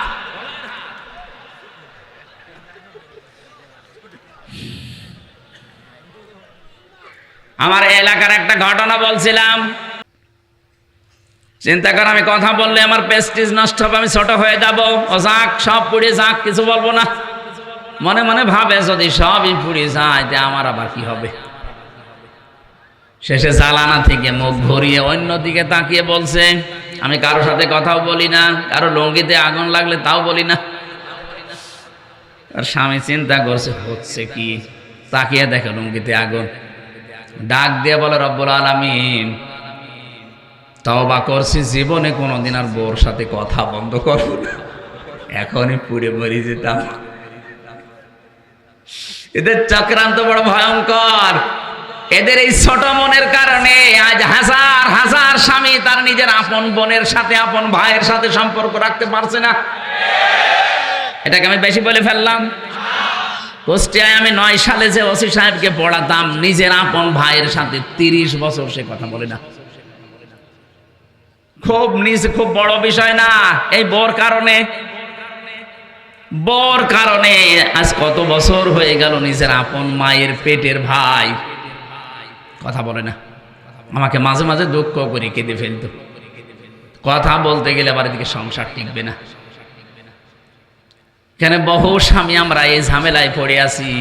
আমার এলাকার একটা ঘটনা বলছিলাম। চিন্তা কর, আমি কথা বললে আমার প্রেস্টিজ নষ্ট হবে, আমি ছোট হয়ে যাব। ও যাক, সব পুড়ে যাক, কিছু বলবো না। মনে মনে ভাবে যদি সবই পুড়ে যায় তে আমার আবার কি হবে। শেষে জালানা থেকে মুখ ঘুরিয়ে অন্যদিকে তাকিয়ে বলছে, আমি কারোর সাথে কথাও বলি না, কারো লুঙ্গিতে আগুন লাগলে তাও বলি না। আর স্বামী চিন্তা করছে হচ্ছে কি, তাকিয়ে দেখে লুঙ্গিতে আগুন। ডাক দিয়ে বলে, রব্বুল আলামিন, তওবা করছি, জীবনে কোনোদিন আর বউর সাথে কথা বন্ধ করবো না, এখনই পুড়ে মরে যেতাম। এদের চক্রান্ত বড় ভয়ঙ্কর। এদের এই ছোট মনের কারণে আজ হাজার হাজার স্বামী তার নিজের আপন বোনের সাথে, আপন ভাইয়ের সাথে সম্পর্ক রাখতে পারছে না। এটাকে আমি বেশি বলে ফেললাম? কুষ্টিয়ায় আমি 9 সালে যে ওসি সাহেবকে পড়াতাম, নিজের আপন ভাইয়ের সাথে 30 বছর সে কথা বলে না। খুব নিজ, খুব বড় বিষয় না। এই বোর কারণে, বোর কারণে আজ কত বছর হয়ে গেল নিজের আপন মায়ের পেটের ভাই কথা বলে না। আমাকে মাঝে মাঝে দুঃখ করে কেঁদে ফেলতো। কথা বলতে গেলে আবার এদিকে সংসার টিকবে না। কেন বহু স্বামী আমরা এই ঝামেলায় পড়ে আছি।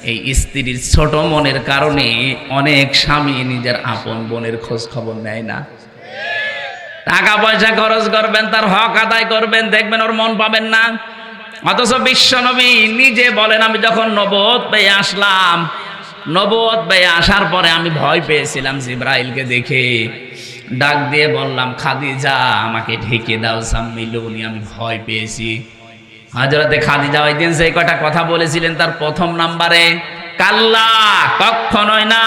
এই স্ত্রীর ছোট মনের কারণে অনেক স্বামী নিজের আপন বোনের খোঁজ খবর নেয় না। টাকা পয়সা খরচ করবেন, তার হক আদায় করবেন, দেখবেন ওর মন পাবেন না। অথচ বিশ্ব নবী নিজে বলেন, আমি যখন নবুয়ত পেয়ে আসলাম, নবুয়ত পেয়ে আসার পরে আমি ভয় পেয়েছিলাম জিবরাইলকে দেখে। ডাক দিয়ে বললাম, খাদিজা আমাকে ঢেকে দাও, সাম্মিলুনি, আমি ভয় পেয়েছি। হযরতে খাদিজা ওই দিন সেই কটা কথা বলেছিলেন তার প্রথম নাম্বারে, কাল্লা, কখনোই না,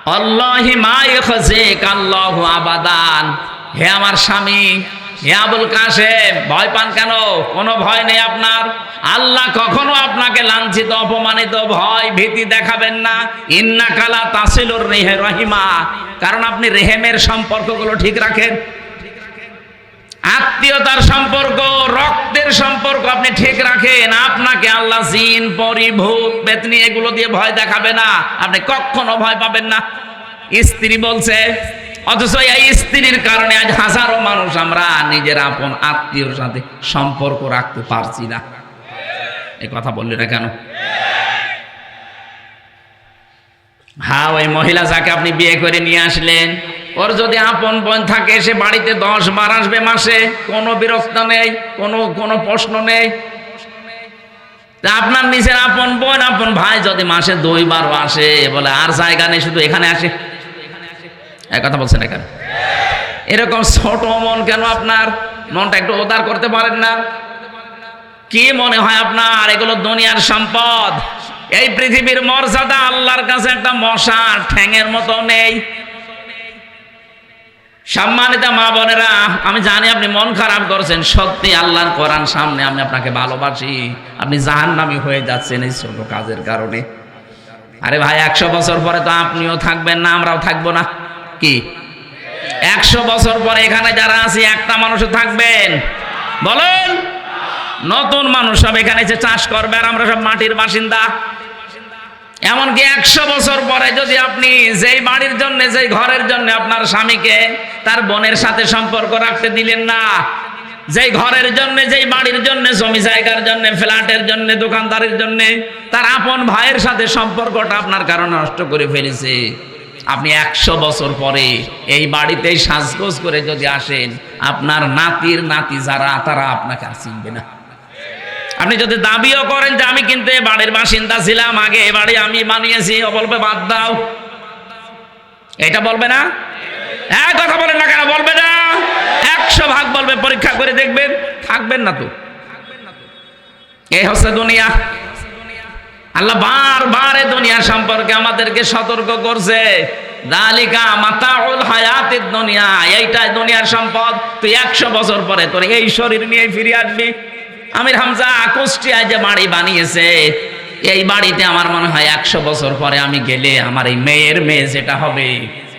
আল্লাহি মা ইয়াখজিক আল্লাহু আবাদান। হে আমার স্বামী, হে আবুল কাসেম, ভয় পান কেন? কোনো ভয় নেই আপনার। আল্লাহ কখনো আপনাকে লাঞ্ছিত, অপমানিত, ভয় ভীতি দেখাবেন না। ইন্নাকা লা তাসিলুর রহিমা, কারণ আপনি রেহেমের সম্পর্কগুলো ঠিক রাখেন। আত্মীয়তার সম্পর্ক, রক্তের সম্পর্ক আপনি ঠিক রাখেন। আপনাকে আল্লাহ জিন, পরি, ভূত, পেতনি এগুলো দিয়ে ভয় দেখাবে না। আপনি কখনো ভয় পাবেন না। স্ত্রী বলছে, অথচ এই স্ত্রীর কারণে আজ হাজারো মানুষ আমরা নিজের আপন আত্মীয়র সাথে সম্পর্ক রাখতে পারছি না। এই কথা বললি না কেন? হ্যাঁ, ওই মহিলা যাকে আপনি বিয়ে করে নিয়ে আসলেন, ওর যদি আপন বোন থাকে, সে বাড়িতে 10 বার আসবে মাসে, কোনো বিরক্ত নেই, কোনো প্রশ্ন নেই। তা আপনার নিজের আপন বোন, আপন ভাই যদি মাসে 2 বারও আসে, বলে আর জায়গা নেই, শুধু এখানে আসে। এক কথা বলছেন এখানে। এরকম ছোট মন কেন আপনার? মনটা একটু উদার করতে পারেন না? কি মনে হয় আপনার এগুলো দুনিয়ার সম্পদ? এই পৃথিবীর মর্যাদা আল্লাহর কাছে একটা মশার ঠ্যাঙের মতো নেই। সম্মানিত মা বোনেরা, আমি জানি আপনি মন খারাপ করছেন। সত্যি আল্লাহর কোরআন সামনে, আমি আপনাকে ভালোবাসি, আপনি জাহান্নামী হয়ে যাচ্ছেন এই ছোট কাজের কারণে। আরে ভাই, 100 বছর পরে তো আপনিও থাকবেন না, আমরাও থাকবো না। কি 100 বছর পরে এখানে যারা আছি একটা মানুষও থাকবেন? বলেন। নতুন মানুষ সব এখানে এসে চাষ করবে, আর আমরা সব মাটির বাসিন্দা। এমনকি 100 বছর পরে যদি আপনি যেই বাড়ির জন্য, যেই ঘরের জন্য আপনার স্বামীকে তার বোনের সাথে সম্পর্ক রাখতে দিলেন না, যেই ঘরের জন্য, যেই বাড়ির জন্য, জমি জায়গার জন্য, ফ্ল্যাটের জন্য, দোকানদারের জন্য তার আপন ভাইয়ের সাথে সম্পর্কটা আপনার কারণে নষ্ট করে ফেলেছে, আপনি 100 বছর পরে এই বাড়িতেই সাজগোজ করে যদি আসেন, আপনার নাতির নাতি যারা, তারা আপনাকে আর চিনবে না। আপনি যদি দাবিও করেন যে আমি কিন্তু এই বাড়ির বাসিন্দা ছিলাম, আগে এ বাড়ি আমি বানিয়েছি, ও বলবে বাদ দাও। এটা বলবে না? এক কথা বলেন না কেন? বলবে না? 100 ভাগ বলবে। পরীক্ষা করে দেখবেন, থাকবেন না তো। এই হচ্ছে দুনিয়া। আল্লাহ বারবার এই দুনিয়া সম্পর্কে আমাদেরকে সতর্ক করছে। যালিকা মাতাউল হায়াতিদ দুনিয়া, এইটাই দুনিয়ার সম্পদ। তুই 100 বছর পরে তোর এই শরীর নিয়ে ফিরে আসবি। আমির হামজা কুষ্টিয়ায় যে বাড়ি বানিয়েছে, এই বাড়িতে আমার মনে হয় 100 বছর পরে আমি গেলে আমার এই মেয়ের মেয়ে যেটা হবে,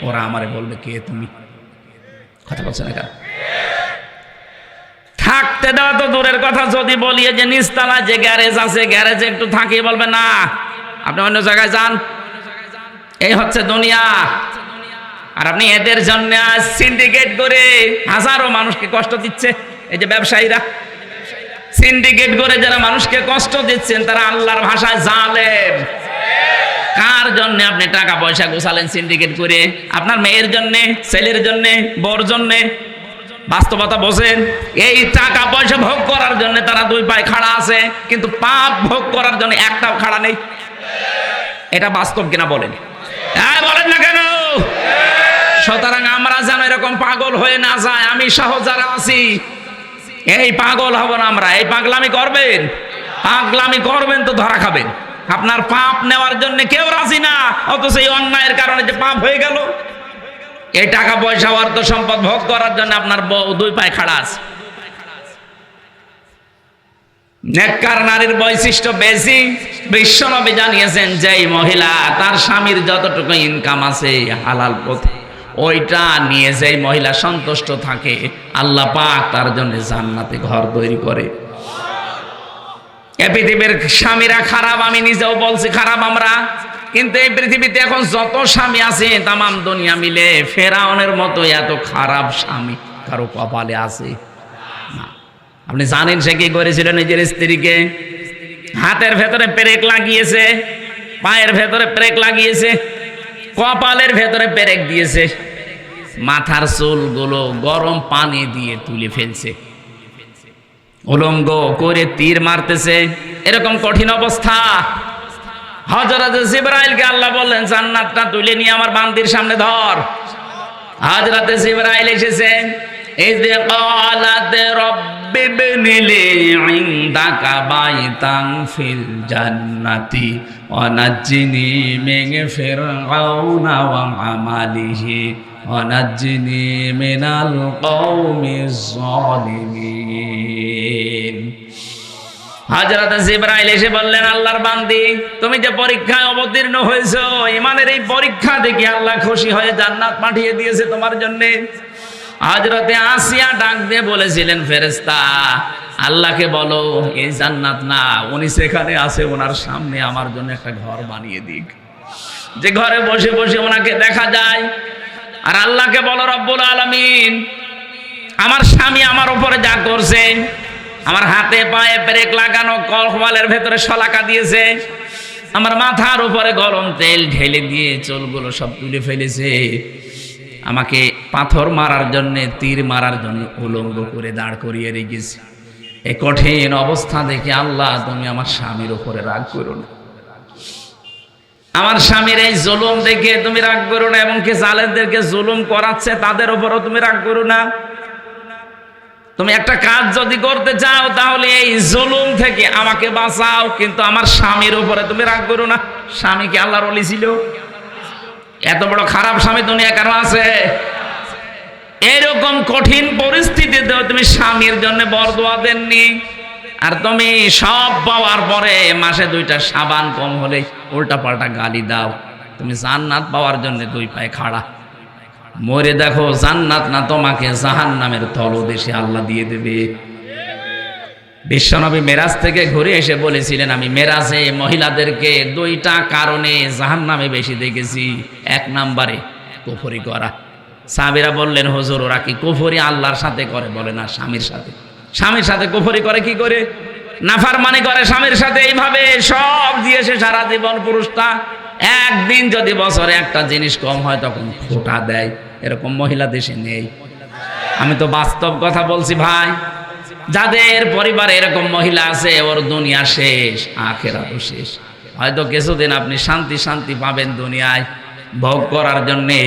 ওরা আমারে বলবে কে তুমি? কথা বলছে না কেন? থাকতে দেওয়া তো দূরের কথা, যদি বলি যে নিচতলা যে গ্যারেজ আছে, গ্যারেজে একটু থাকি, বলবে না আপনি অন্য জায়গায় যান। এই হচ্ছে দুনিয়া। আর আপনি এদের জন্য সিন্ডিকেট করে হাজারো মানুষকে কষ্ট দিচ্ছে। এই যে ব্যবসায়ীরা সিন্ডিকেট করে যারা মানুষকে কষ্ট দিচ্ছেন, তারা আল্লাহর ভাষায় জালেম। কার জন্য আপনি টাকা পয়সা গোছালেন সিন্ডিকেট করে? আপনার মেয়ের জন্যে, ছেলের জন্যে, বউর জন্যে? বাস্তবতা বোঝেন। এই টাকা পয়সা ভোগ করার জন্য তারা 2 পায়ে খাড়া আছে, কিন্তু পাপ ভোগ করার জন্য একটাও খাড়া নেই। এটা বাস্তব কিনা বলেন? হ্যাঁ, বলেন না কেন? সুতরাং আমরা যেন এরকম পাগল হয়ে না যায়, আমি সহ যারা আছি এই পাগল হব না আমরা। এই পাগলামি করবেন, পাগলামি করবেন তো ধরা খাবেন। আপনার পাপ নেওয়ার জন্য কেউ রাজি না, অথচ এই অন্যায়ের কারণে যে পাপ হয়ে গেল। এই টাকা পয়সা, অর্থ সম্পদ ভোগ করার জন্য আপনার বউ 2 পায়ে খাড়া আছে। নেককার নারীর বৈশিষ্ট্য বেশি। বিশ্বনবী জানিয়েছেন, যেই মহিলা তার স্বামীর যতটুকু ইনকাম আছে হালাল পথে, ওইটা নিয়ে যেই মহিলা সন্তুষ্ট থাকে, আল্লাহ পাক তার জন্য জান্নাতে ঘর তৈরি করে। এই পৃথিবীর স্বামীরা খারাপ, আমি নিজেও বলছি খারাপ আমরা। কিন্তু এই পৃথিবীতে এখন যত স্বামী আছে তামাম দুনিয়া মিলে, ফেরাউনের মতো এত খারাপ স্বামী কারো কপালে আছে না। আপনি জানেন সে কি করেছিল? নিজের স্ত্রীকে হাতের ভেতরে পেরেক লাগিয়েছে, পায়ের ভেতরে পেরেক লাগিয়েছে, কপালের ভেতরে পেরেক দিয়েছে, মাথার চুলগুলো গরম পানি দিয়ে তুলে ফেলছে, উলঙ্গ করে তীর মারতেছে। এরকম কঠিন অবস্থা। হযরত জিবরাইলকে আল্লাহ বললেন, জান্নাতটা তুলে নিয়ে আমার বান্দির সামনে ধর। হযরত জিবরাইল এসেছেন, إذ قالت رب ابن لي عندك بيتا في الجنة ونجني من فرعون وعمله ونجني من القوم الظالمين হযরত জিবরাইল এসে বললেন, আল্লাহর বান্দি, তুমি যে পরীক্ষায় অবতীর্ণ হয়েছো, ঈমানের এই পরীক্ষা দেখে আল্লাহ খুশি হয়ে জান্নাত পাঠিয়ে দিয়েছে তোমার জন্য। হযরতে আসিয়া ডাক দিয়ে বলেছিলেন, ফেরেশতা আল্লাহকে বলো এই জান্নাত না, উনি সেখানে আছে, ওনার সামনে আমার জন্য একটা ঘর বানিয়ে দিক, যে ঘরে বসে বসে ওনাকে দেখা যায়। আর আল্লাহকে বলো, রব্বুল আলামিন, আমার স্বামী আমার উপরে যা করছে, আমার হাতে পায়ে ব্রেক লাগানো, কলওয়ালের ভেতরে শলাকা দিয়েছে, আমার মাথার উপরে গরম তেল ঢেলে দিয়ে চুলগুলো সব তুলে ফেলেছে, আমাকে পাথর মারার জন্য, তীর মারার জন্য উলঙ্গ করে দাঁড় করিয়ে রেখেছে। এই কঠিন অবস্থা দেখে আল্লাহ তুমি আমার স্বামীর উপরে রাগ করো না, আমার স্বামীর এই জুলুম দেখে তুমি রাগ করো না, এবং কে জালেমদেরকে জুলুম করাচ্ছে তাদের উপরও তুমি রাগ করো না। তুমি একটা কাজ যদি করতে চাও তাহলে এই জুলুম থেকে আমাকে বাঁচাও, কিন্তু আমার স্বামীর উপরে তুমি রাগ করো না। স্বামী কি আল্লাহর ওলি ছিল? এত বড় খারাপ স্বামী দুনিয়া কেন আছে? এরকম কঠিন পরিস্থিতিতেও তুমি স্বামীর জন্য বরদোয়া দেননি, আর তুমি সব পাওয়ার পরে মাসে 2টা সাবান কম হলে উল্টা পাল্টা গালি দাও। তুমি জান্নাত পাওয়ার জন্য 2 পায়ে খাড়া। মরে দেখো, জান্নাত না তোমাকে জাহান্নামের তলদেশে আল্লাহ দিয়ে দেবে। বিশ্বনবী মেরাজ থেকে ঘুরে এসে বলেছিলেন, আমি মেরাজে মহিলাদেরকে 2টা কারণে জাহান্নামে বেশি দেখেছি। 1 নম্বরে কুফরি করা। সাহাবীরা বললেন, হুজুর ওরা কি কুফরি আল্লাহর সাথে করে? বলে না, স্বামীর সাথে। স্বামীর সাথে কুফরি করে কি করে? নাফরমানি করে স্বামীর সাথে, এইভাবে সব দিয়েছে সারা জীবন পুরুষটা। একদিন যদি বছরে একটা জিনিস কম হয় তখন খোঁটা দেয়। এরকম মহিলা দেশে নেই। আমি তো বাস্তব কথা বলছি ভাই। যাদের পরিবারে এরকম মহিলা আছে, ওর দুনিয়া শেষ, আখিরাতও শেষ। হয়তো কিছুদিন আপনি শান্তি শান্তি পাবেন দুনিয়ায় ভোগ করার জন্যে।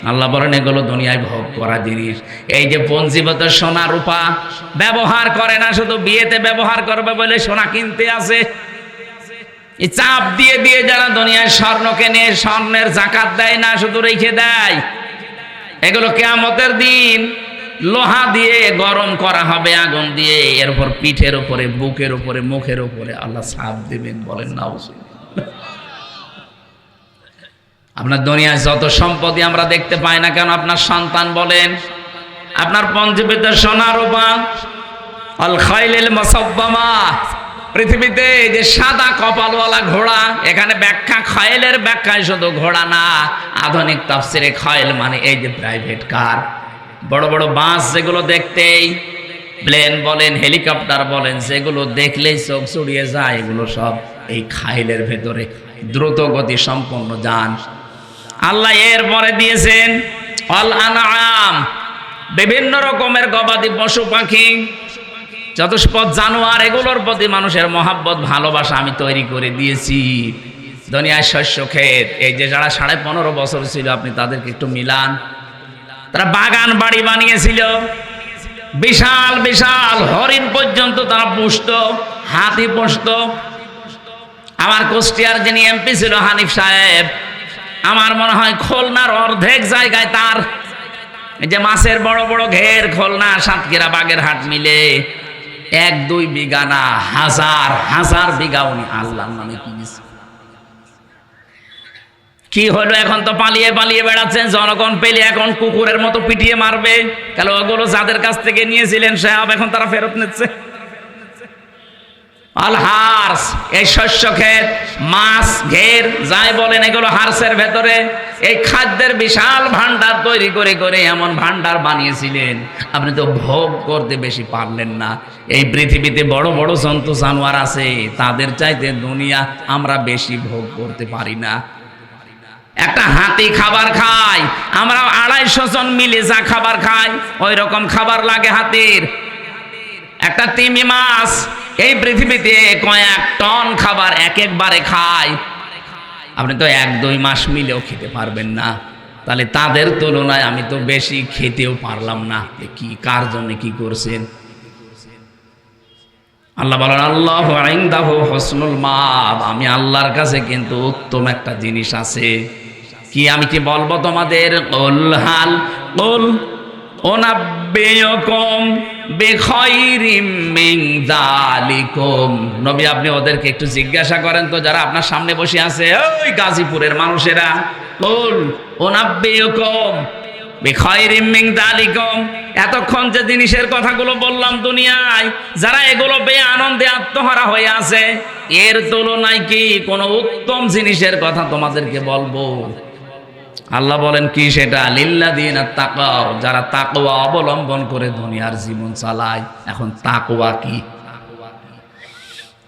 আল্লাহ বলেন এগুলো দুনিয়ায় ভোগ করা জিনিস। এই যে পঞ্জীভূত সোনা রূপা ব্যবহার করে না, শুধু বিয়েতে ব্যবহার করবে বলে সোনা কিনতে আছে। এই চাপ দিয়ে দিয়ে যারা দুনিয়ায় স্বর্ণ কেনে, স্বর্ণের যাকাত দেয় না, শুধু রেখে দেয়। এগুলো কিয়ামতের দিন লোহা দিয়ে গরম করা হবে আগুন দিয়ে, এর উপর পিঠের উপরে, বুকের উপরে, মুখের উপরে আল্লাহ চাপ দিবেন। বলেন না? আপনার দুনিয়ায় যত সম্পত্তি আমরা দেখতে পাই না কেন, আপনার সন্তান বলেন, আপনার পঞ্জীবিত সোনা রূপা, আল খাইলিল মুসাব্বামা, পৃথিবীতে যে সাদা কপালওয়ালা ঘোড়া, এখানে ব্যাখ্যা খায়েলের ব্যাখ্যায় শুধু ঘোড়া না, আধুনিক তাফসিরে খায়েল মানে এই যে প্রাইভেট কার, বড় বড় বাস যেগুলো দেখতেই, প্লেন বলেন, হেলিকপ্টার বলেন, যেগুলো দেখলেই চোখ চুড়িয়ে যায়, এগুলো সব এই খায়েলের ভেতরে দ্রুত গতি সম্পন্ন যান। আল্লাহ এরপরে দিয়েছেন অল আনআম, বিভিন্ন রকমের গবাদি পশু পাখি, চতুষ্পদ জানোয়ার, এগুলোর প্রতি মানুষের মহাব্বত ভালোবাসা আমি তৈরি করে দিয়েছি। দুনিয়ায় শস্য ক্ষেত, এই যে যারা 15.5 বছর ছিল, আপনি তাদেরকে একটু মিলান, তারা বাগান বাড়ি বানিয়েছিল, বিশাল বিশাল হরিণ পর্যন্ত তারা পুষত, হাতি পুষত। আমার কুষ্টিয়ার যিনি এমপি ছিল হানিফ সাহেব, আমার মনে হয় খুলনার অর্ধেক জায়গায় তার এই যে মাছের বড় বড় ঘের, খুলনা, সাতক্ষীরা, বাগেরহাট মিলে 1-2 বিঘা না, হাজার হাজার বিঘা উনি আল্লাহর নামে কিনেছে। কি হলো? এখন তো পালিয়ে পালিয়ে বেড়াচ্ছেন। জনগণ পেলে এখন কুকুরের মতো পিটিয়ে মারবে। কেন? ওগুলো যাদের কাছ থেকে নিয়েছিলেন সাহেব, এখন তারা ফেরত নিচ্ছে। আল হার্স, এই শস্য ক্ষেত, মাছ, ঘের যাই বলেন, এগুলো হার্সের ভেতরে এই খাদ্যের বিশাল ভান্ডার তৈরি করে করে এমন ভান্ডার বানিয়েছিলেন, আপনি তো ভোগ করতে বেশি পারলেন না। এই পৃথিবীতে বড় বড় জন্তু জানোয়ার আছে, তাদের চাইতে দুনিয়া আমরা বেশি ভোগ করতে পারি না। একটা হাতি খাবার খায়, আমরা 250 জন মিলে যা খাবার খাই, ওই রকম খাবার লাগে হাতির। একটা তিমি মাছ এই পৃথিবীতে কয়েক টন খাবার একবারে খায়, আপনি তো 1-2 মাস মিলেও খেতে পারবেন না। তাহলে তাদের তুলনায় আমি তো বেশি খেতেও পারলাম না। কি কার জন্য কি করছেন? আল্লাহ বলেন আল্লাহু ইনদাহু হুসনুল মাআব, আমি আল্লাহর কাছে কিন্তু উত্তম একটা জিনিস আছে। কি আমি কি বলবো তোমাদের? কুল হাল কুল উনাব্বিউকুম বিখাইরিম মিন যালিকুম, নবী আপনি ওদেরকে একটু জিজ্ঞাসা করেন তো যারা আপনার সামনে বসে আছে, ওই গাজীপুরের মানুষেরা, কুল উনাব্বিউকুম বিখাইরিম মিন যালিকুম, এতক্ষণ যে জিনিসের কথাগুলো বললাম দুনিয়ায়, যারা এগুলো পেয়ে আনন্দে আত্মহারা হয়ে আছে, এর তুলনায় কি কোনো উত্তম জিনিসের কথা তোমাদেরকে বলবো? আল্লাহ বলেন কি সেটা? লিল্লাযিনা তাকাও, যারা তাকওয়া অবলম্বন করে দুনিয়ার জীবন চালায়। এখন তাকওয়া কি?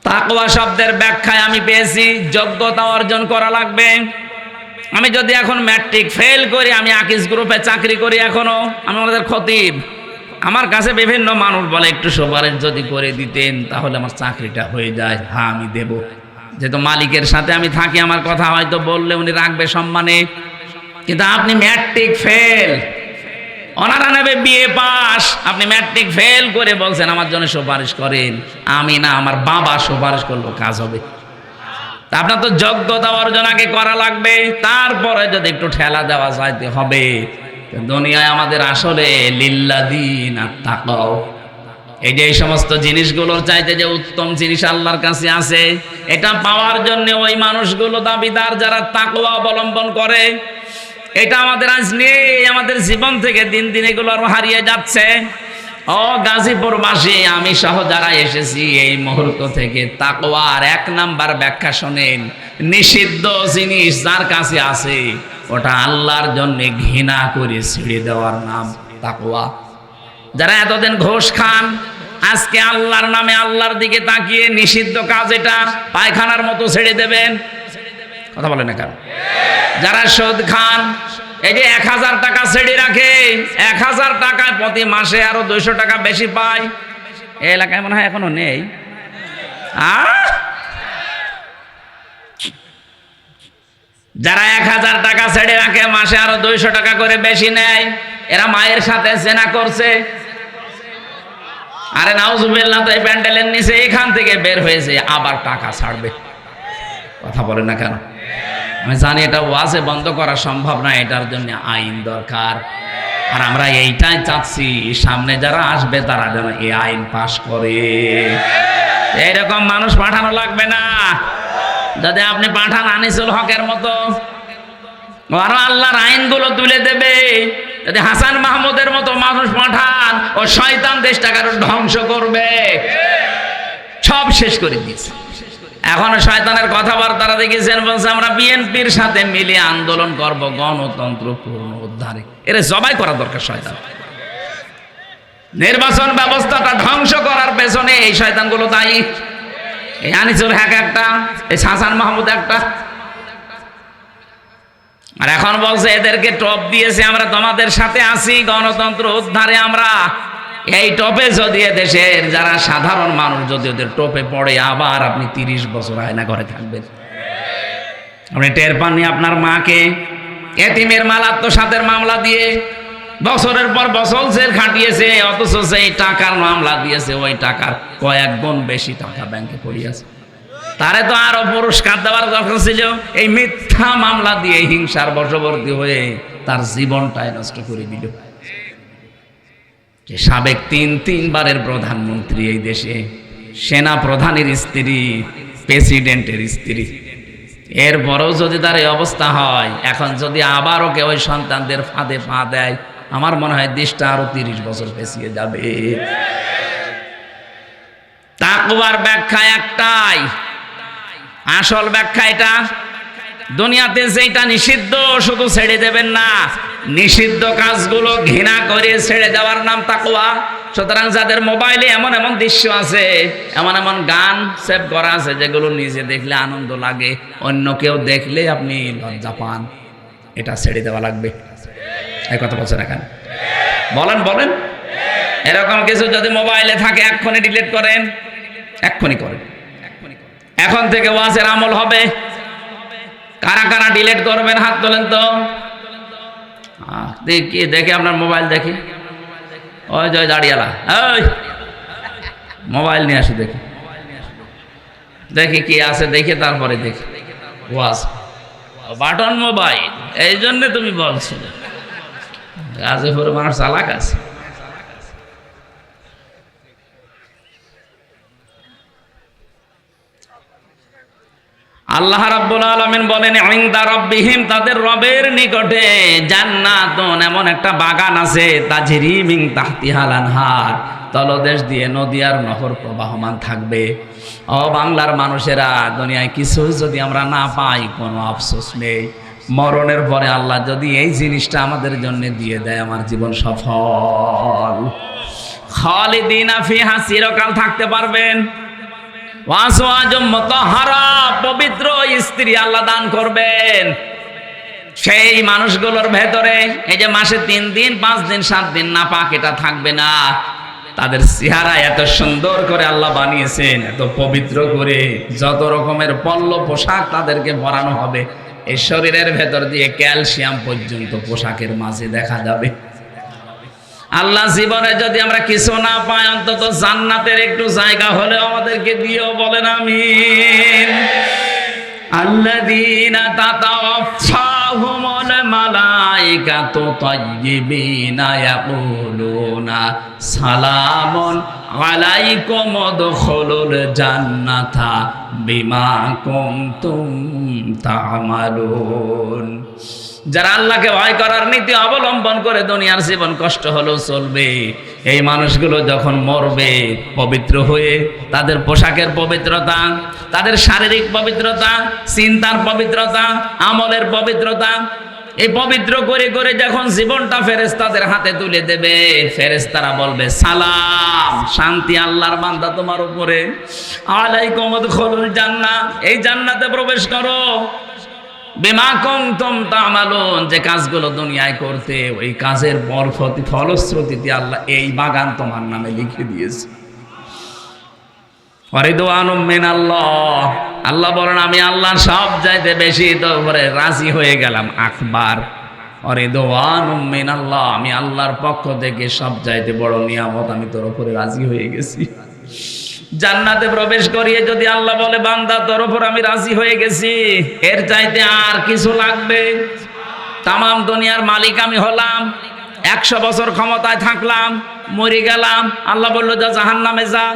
তাকওয়া শব্দের ব্যাখ্যায় আমি পেয়েছি যোগ্যতা অর্জন করা লাগবে। আমি যদি এখন ম্যাট্রিক ফেল করি, আমি আকিস গ্রুপে চাকরি করি, এখনো আমি আমাদের খতিব, আমার কাছে বিভিন্ন মানুষ বলে একটু সুপারিশ যদি করে দিতেন তাহলে আমার চাকরিটা হয়ে যায়। হ্যাঁ আমি দেব, যেহেতু মালিকের সাথে আমি থাকি, আমার কথা হয়তো বললে উনি রাখবে সম্মানে। কিন্তু আপনি ম্যাট্রিক ফেল, ওনারা নেবে বিএ পাস, আপনি ম্যাট্রিক ফেল করে বলছেন আমার জন্য সুপারিশ করেন। আমি না, আমার বাবা সুপারিশ করলো, কাজ হবে। তা আপনার তো যোগ্যতা অর্জন আগে করা লাগবে, তারপরে যদি একটু ঠেলা দেওয়া যাইতে হবে। দুনিয়ায় আমাদের আসলে লিল্লাযিনা তাকাও, এই যে এই সমস্ত জিনিসগুলোর চাইতে যে উত্তম জিনিস আল্লাহর কাছে আছে, এটা পাওয়ার জন্য ওই মানুষগুলো দাবিদার যারা তাকওয়া অবলম্বন করে। এটা আমাদের আজ নেই, আমাদের জীবন থেকে দিন দিন এগুলো আরো হারিয়ে যাচ্ছে। ও গাজীপুরবাসী, আমি সহ যারা এসেছি এই মুহূর্ত থেকে তাকওয়ার এক নাম্বার ব্যাখ্যা শোনেন। নিষিদ্ধ জিনিস যার কাছে আছে, ওটা আল্লাহর জন্য ঘৃণা করে ছেড়ে দেওয়ার নাম তাকওয়া। যারা এতদিন ঘোষ খান, আজকে আল্লাহর নামে আল্লাহর দিকে তাকিয়ে নিষিদ্ধ কাজ এটা পায়খানার মতো ছেড়ে দেবেন। কথা বলে না কেন? যারা সুদ খান, এই যে 1000 টাকা ছেড়ে রাখে, 1000 টাকায় প্রতি মাসে আরো 200 টাকা বেশি পায়। এই এলাকায় মনে হয় এখনো নেই। যারা 1000 টাকা ছেড়ে রাখে, মাসে আরো 200 টাকা করে বেশি নেয়, এরা মায়ের সাথে জেনা করছে। আরে নাউজুবিল্লাহ, তো এই প্যান্ডেলের নিচে এখান থেকে বের হয়েছে, আবার টাকা ছাড়বে। কথা বলে না কেন? আমি জানি এটা ওয়াজে বন্ধ করা সম্ভব না, এটার জন্য আইন দরকার। আর আমরা এইটাই চাচ্ছি, সামনে যারা আসবে তারা যেন এই আইন পাশ করে। এইরকম মানুষ পাঠানো লাগবে না। যদি আপনি পাঠান আনিসুল হকের মতো, আরো আল্লাহর আইনগুলো তুলে দেবে। যদি হাসান মাহমুদের মতো মানুষ পাঠান, ও শয়তান দেশটাকে আরো ধ্বংস করবে, সব শেষ করে দিয়েছে। এখনো শয়তানের কথাবার্তারা দেখেছেন, বলছে আমরা বিএনপির সাথে মিলে আন্দোলন করব গণতন্ত্র পুনরুদ্ধারে। এর জবাই করা দরকার শয়তান। নির্বাচন ব্যবস্থাটা ধ্বংস করার পেছনে এই শয়তানগুলো দায়ী। এই আনিসুল হক একটা, এই হাসান মাহমুদ একটা। আর এখন বলছে এদেরকে টপ দিয়েছে, আমরা তোমাদের সাথে আছি গণতন্ত্র উদ্ধারে। আমরা এই টপে যদি দেশের যারা সাধারণ মানুষ যদি ওদের টপে পড়ে, আবার আপনি 30 বছর আয়না ঘরে থাকবেন। আপনি টের পাননি আপনার মাকে এতিমের মাল আত্মসাতের মামলা দিয়ে বছরের পর বছর জেল খাটিয়েছে, অথচ সেই টাকার মামলা দিয়েছে, ওই টাকার কয়েক গুণ বেশি টাকা ব্যাংকে পড়িয়েছে। তারে তো আরো পুরস্কার দেওয়ার দরকার ছিল। এই মিথ্যা মামলা দিয়ে হিংসার বশবর্তী হয়ে তার জীবনটাই নষ্ট করে দিল। যে সাবেক 3 বারের প্রধানমন্ত্রী, এই দেশে সেনা প্রধানের স্ত্রী, প্রেসিডেন্টের স্ত্রী, এরপরেও যদি তার এই অবস্থা হয়, এখন যদি আবারও কেউ ওই সন্তানদের ফাঁদে পা দেয়, আমার মনে হয় দেশটা আরো 30 বছর পেছিয়ে যাবে। তাকওয়ার ব্যাখ্যা একটাই, আসল ব্যাখ্যা এটা। দুনিয়াতে যেটা নিষিদ্ধ শুধু ছেড়ে দেবেন না, নিষিদ্ধ কাজগুলো ঘৃণা করে ছেড়ে দেওয়ার নাম তাকওয়া। সুতরাং যাদের মোবাইলে এমন এমন দৃশ্য আছে, এমন এমন গান সেভ করা আছে, যেগুলো নিজে দেখলে আনন্দ লাগে, অন্য কেউ দেখলে আপনি লজ্জা পান, এটা ছেড়ে দেওয়া লাগবে। এই কথা বলছেন এখানে? বলেন বলেন। এরকম কিছু যদি মোবাইলে থাকে এক্ষুনি ডিলিট করেন, এক্ষুনি করেন। এখন থেকে ওয়াজের আমল হবে। কারা কারা ডিলিট করবেন হাত তোলেন তো। দেখি দেখে আপনার মোবাইল দেখি, ওই জয় দাঁড়িয়ালা, ওই মোবাইল নিয়ে আসে দেখি, দেখি কি আছে দেখে তারপরে দেখি ওয়াজ বাটন মোবাইল। এই জন্য তুমি বলছো গাজীপুর মানুষ চালাক আছে। আল্লাহ রাব্বুল আলামিন বলেন ইনদা রাব্বিহিম, তাদের রবের নিকটে জান্নাতুন, এমন একটা বাগান আছে, তাজরি মিন তাহতিহাল আনহার, তলদেশ দিয়ে নদী আর নহর প্রবাহমান থাকবে। ও বাংলার মানুষেরা, দুনিয়ায় কিছু যদি আমরা না পাই কোনো আফসোস নেই, মরণের পরে আল্লাহ যদি এই জিনিসটা আমাদের জন্য দিয়ে দেয়, আমার জীবন সফল। খালিদিনা ফিহা, চিরকাল থাকতে পারবেন। ওয়াজওয়াজুম মুতাহহারা, পবিত্র স্ত্রী আল্লাহ দান করবেন সেই মানুষগুলোর ভেতরে। এই যে মাসে 3 দিন 5 দিন 7 দিন না পাক, এটা থাকবে না। তাদের চেহারা এত সুন্দর করে আল্লাহ বানিয়েছেন, এত পবিত্র করে, যত রকমের পল্ল পোশাক তাদেরকে পরানো হবে, এই শরীরের ভেতর দিয়ে ক্যালসিয়াম পর্যন্ত পোশাকের মাঝে দেখা যাবে। আল্লাহ জীবনে যদি আমরা কিছু না পাই, অন্তত জান্নাতের একটু জায়গা হলে আমাদেরকে দিও, বলেন আমিন। আল্লাযীনা তাতাওয়াফাহুমুল মালায়েকাতু তাইয়্যিবিনা ইয়াকুলুনা সালামুন আলাইকুম উদখুলুল জান্নাতা বিমা কুনতুম তা'মালুন। যারা আল্লাহকে ভয় করার নীতি অবলম্বন করে দুনিয়ার জীবন কষ্ট হলেও চলবে, এই মানুষগুলো যখন মরবে পবিত্র হয়ে, তাদের পোশাকের পবিত্রতা, তাদের শারীরিক পবিত্রতা, চিন্তার পবিত্রতা, আমলের পবিত্রতা, এই পবিত্র করে করে যখন জীবনটা ফেরেশতাদের হাতে তুলে দেবে, ফেরেশতারা বলবে সালাম, শান্তি আল্লাহর বান্দা তোমার উপরে, আলাইকুম উদখুলুল জান্নাহ, এই জান্নাতে প্রবেশ করো, বিমা কুনতুম তা'মালুন, যে কাজগুলো দুনিয়ায় করতে, ওই কাজের ফলশ্রুতিতে আল্লাহ এই বাগান তোমার নামে লিখে দিয়েছে। ওয়ারিদওয়ানুম মিনাল্লাহ, আল্লাহ বলেন আমি আল্লাহ সব চাইতে বেশি তোর উপরে রাজি হয়ে গেলাম। আকবার, ওয়ারিদওয়ানুম মিনাল্লাহ, আমি আল্লাহর পক্ষ থেকে সব চাইতে বড় নিয়ামত, আমি তোর উপরে রাজি হয়ে গেছি। জান্নাতে প্রবেশ করিয়ে যদি আল্লাহ বলে বান্দা তোর উপর আমি রাজি হয়ে গেছি, এর চাইতে আর কিছু লাগবে? তামাম দুনিয়ার মালিক আমি হলাম, 100 বছর ক্ষমতায় থাকলাম, মরে গেলাম, আল্লাহ বলল যা জাহান্নামে যা।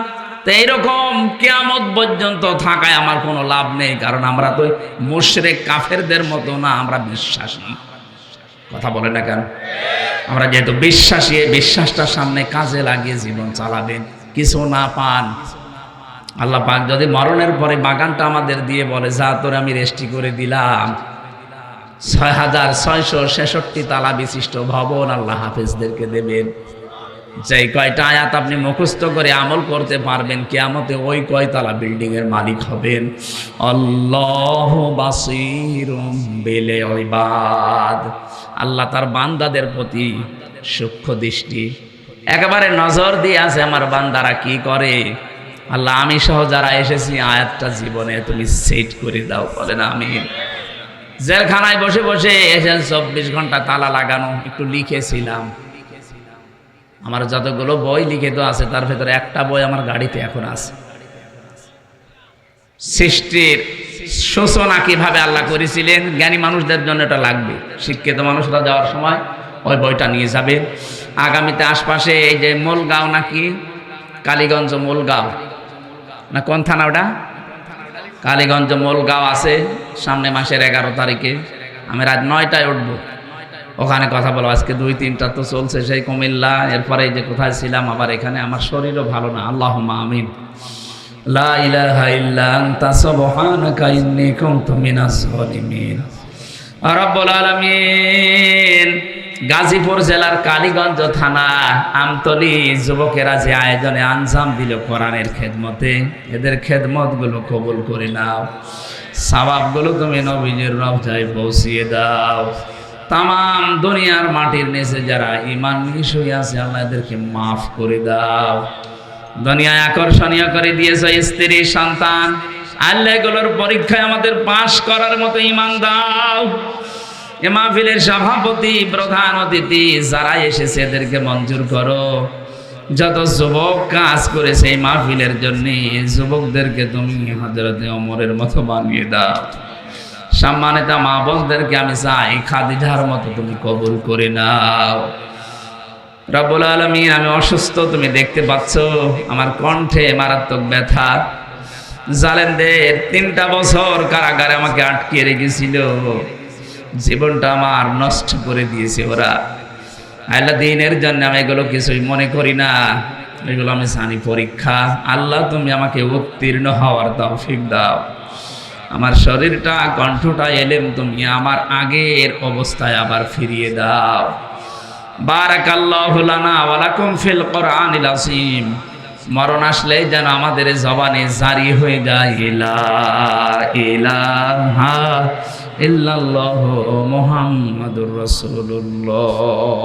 তো এইরকম কিয়ামত পর্যন্ত থাকায় আমার কোনো লাভ নেই, কারণ আমরা তো মুশরিক কাফেরদের মতো না, আমরা বিশ্বাসী। কথা বলে না কেন? আমরা যেহেতু বিশ্বাসী, এই বিশ্বাসটার সামনে কাজে লাগিয়ে জীবন চালাবেন। কিছু না পান, আল্লাহ পাক যদি মরণের পরে বাগানটা আমাদের দিয়ে বলে যা তোরে আমি রেস্টি করে দিলাম, 6666 তালা বিশিষ্ট ভবন আল্লাহ হাফেজদেরকে দেবেন। যেই কয়টা আয়াত আপনি মুখস্থ করে আমল করতে পারবেন, কিয়ামতে ওই কয়তলা বিল্ডিং এর মালিক হবেন। আল্লাহু বাসীরুম বিল ইবাদ, আল্লাহ তার বান্দাদের প্রতি সূক্ষ্ম দৃষ্টি, একেবারে নজর দিয়ে আছে আমার বান্দারা কি করে। আল্লাহ আমি সহ যারা এসেছি আয়াতটা জীবনে তুমি সেট করে দাও, বলেন আমিন। জেলখানায় বসে বসে এসে 24 ঘন্টা তালা লাগানো, একটু লিখেছিলাম। আমার যতগুলো বই লিখিত আছে তার ভেতরে একটা বই আমার গাড়িতে এখন আছে। সৃষ্টির সূচনা কিভাবে আল্লাহ করেছিলেন, জ্ঞানী মানুষদের জন্য এটা লাগবে। শিক্ষিত মানুষরা যাওয়ার সময় ওই বইটা নিয়ে যাবে। আগামীতে আশপাশে এই যে মোলগাঁও নাকি কালীগঞ্জ, মোলগাঁও না কোন থানা ওটা, কালীগঞ্জ মোলগাঁও আছে, সামনে মাসের 11 তারিখে আমি রাত 9টায় উঠবো, ওখানে কথা বলবো। আজকে 2-3টা তো চলছে সেই কুমিল্লা, এরপরে এই যে কোথায় ছিলাম আবার এখানে, আমার শরীরও ভালো না। আল্লাহুম্মা আমিন। লা ইলাহা ইল্লা আনতা সুবহানাকা ইন্নী কুনতু মিনাজ জালিমিন। রব্বুল আলামিন। গাজীপুর জেলার কালীগঞ্জ থানা আমতলী যুবকেরা যে আয়োজনে আঞ্জাম দিল কোরআনের খেদমতে, এদের খেদমতগুলো কবুল করে নাও, সওয়াবগুলো তুমি নবীজির রওজায় পৌঁছিয়ে দাও। তামাম দুনিয়ার মাটির নিচে যারা ঈমান নিঃস্ব আছে আল্লাহ এদেরকে মাফ করে দাও। দুনিয়ায় আকর্ষণীয় করে দিয়েছ স্ত্রী সন্তান, আল্লাহ এগুলোর পরীক্ষায় আমাদের পাশ করার মতো ঈমান দাও। এ মাহফিলের সভাপতি, প্রধান অতিথি যারা এসেছে এদেরকে মঞ্জুর করো। যত যুবক কাজ করেছে এই মাহফিলের জন্য, যুবকদেরকে তুমি হযরতে ওমরের মতো বানিয়ে দাও। সম্মানিত মা বোনদেরকে আমি চাই খাদিজার মতো তুমি কবুল করে নাও। রব্বুল আলামিন, আমি অসুস্থ, তুমি দেখতে পাচ্ছ আমার কণ্ঠে মারাত্মক ব্যথা। জালেমদের 3টা বছর কারাগারে আমাকে আটকে রেখেছিল, জীবনটা আমার নষ্ট করে দিয়েছে ওরা। আল্লাহ দিনের জন্য আমি এগুলো কিছুই মনে করি না, এগুলো আমি জানি পরীক্ষা। আল্লাহ তুমি আমাকে উত্তীর্ণ হওয়ার তৌফিক দাও। আমার শরীরটা, কণ্ঠটা, এলেম তুমি আমার আগের অবস্থায় আবার ফিরিয়ে দাও। বারাকাল্লাহু লানা ওয়া লাকুম ফিল কোরআনিল আযীম। মরণ আসলে যেন আমাদের জবানে জারি হয়ে যায় লা ইলাহা ইল্লাল্লাহু মুহাম্মাদুর রাসূলুল্লাহ।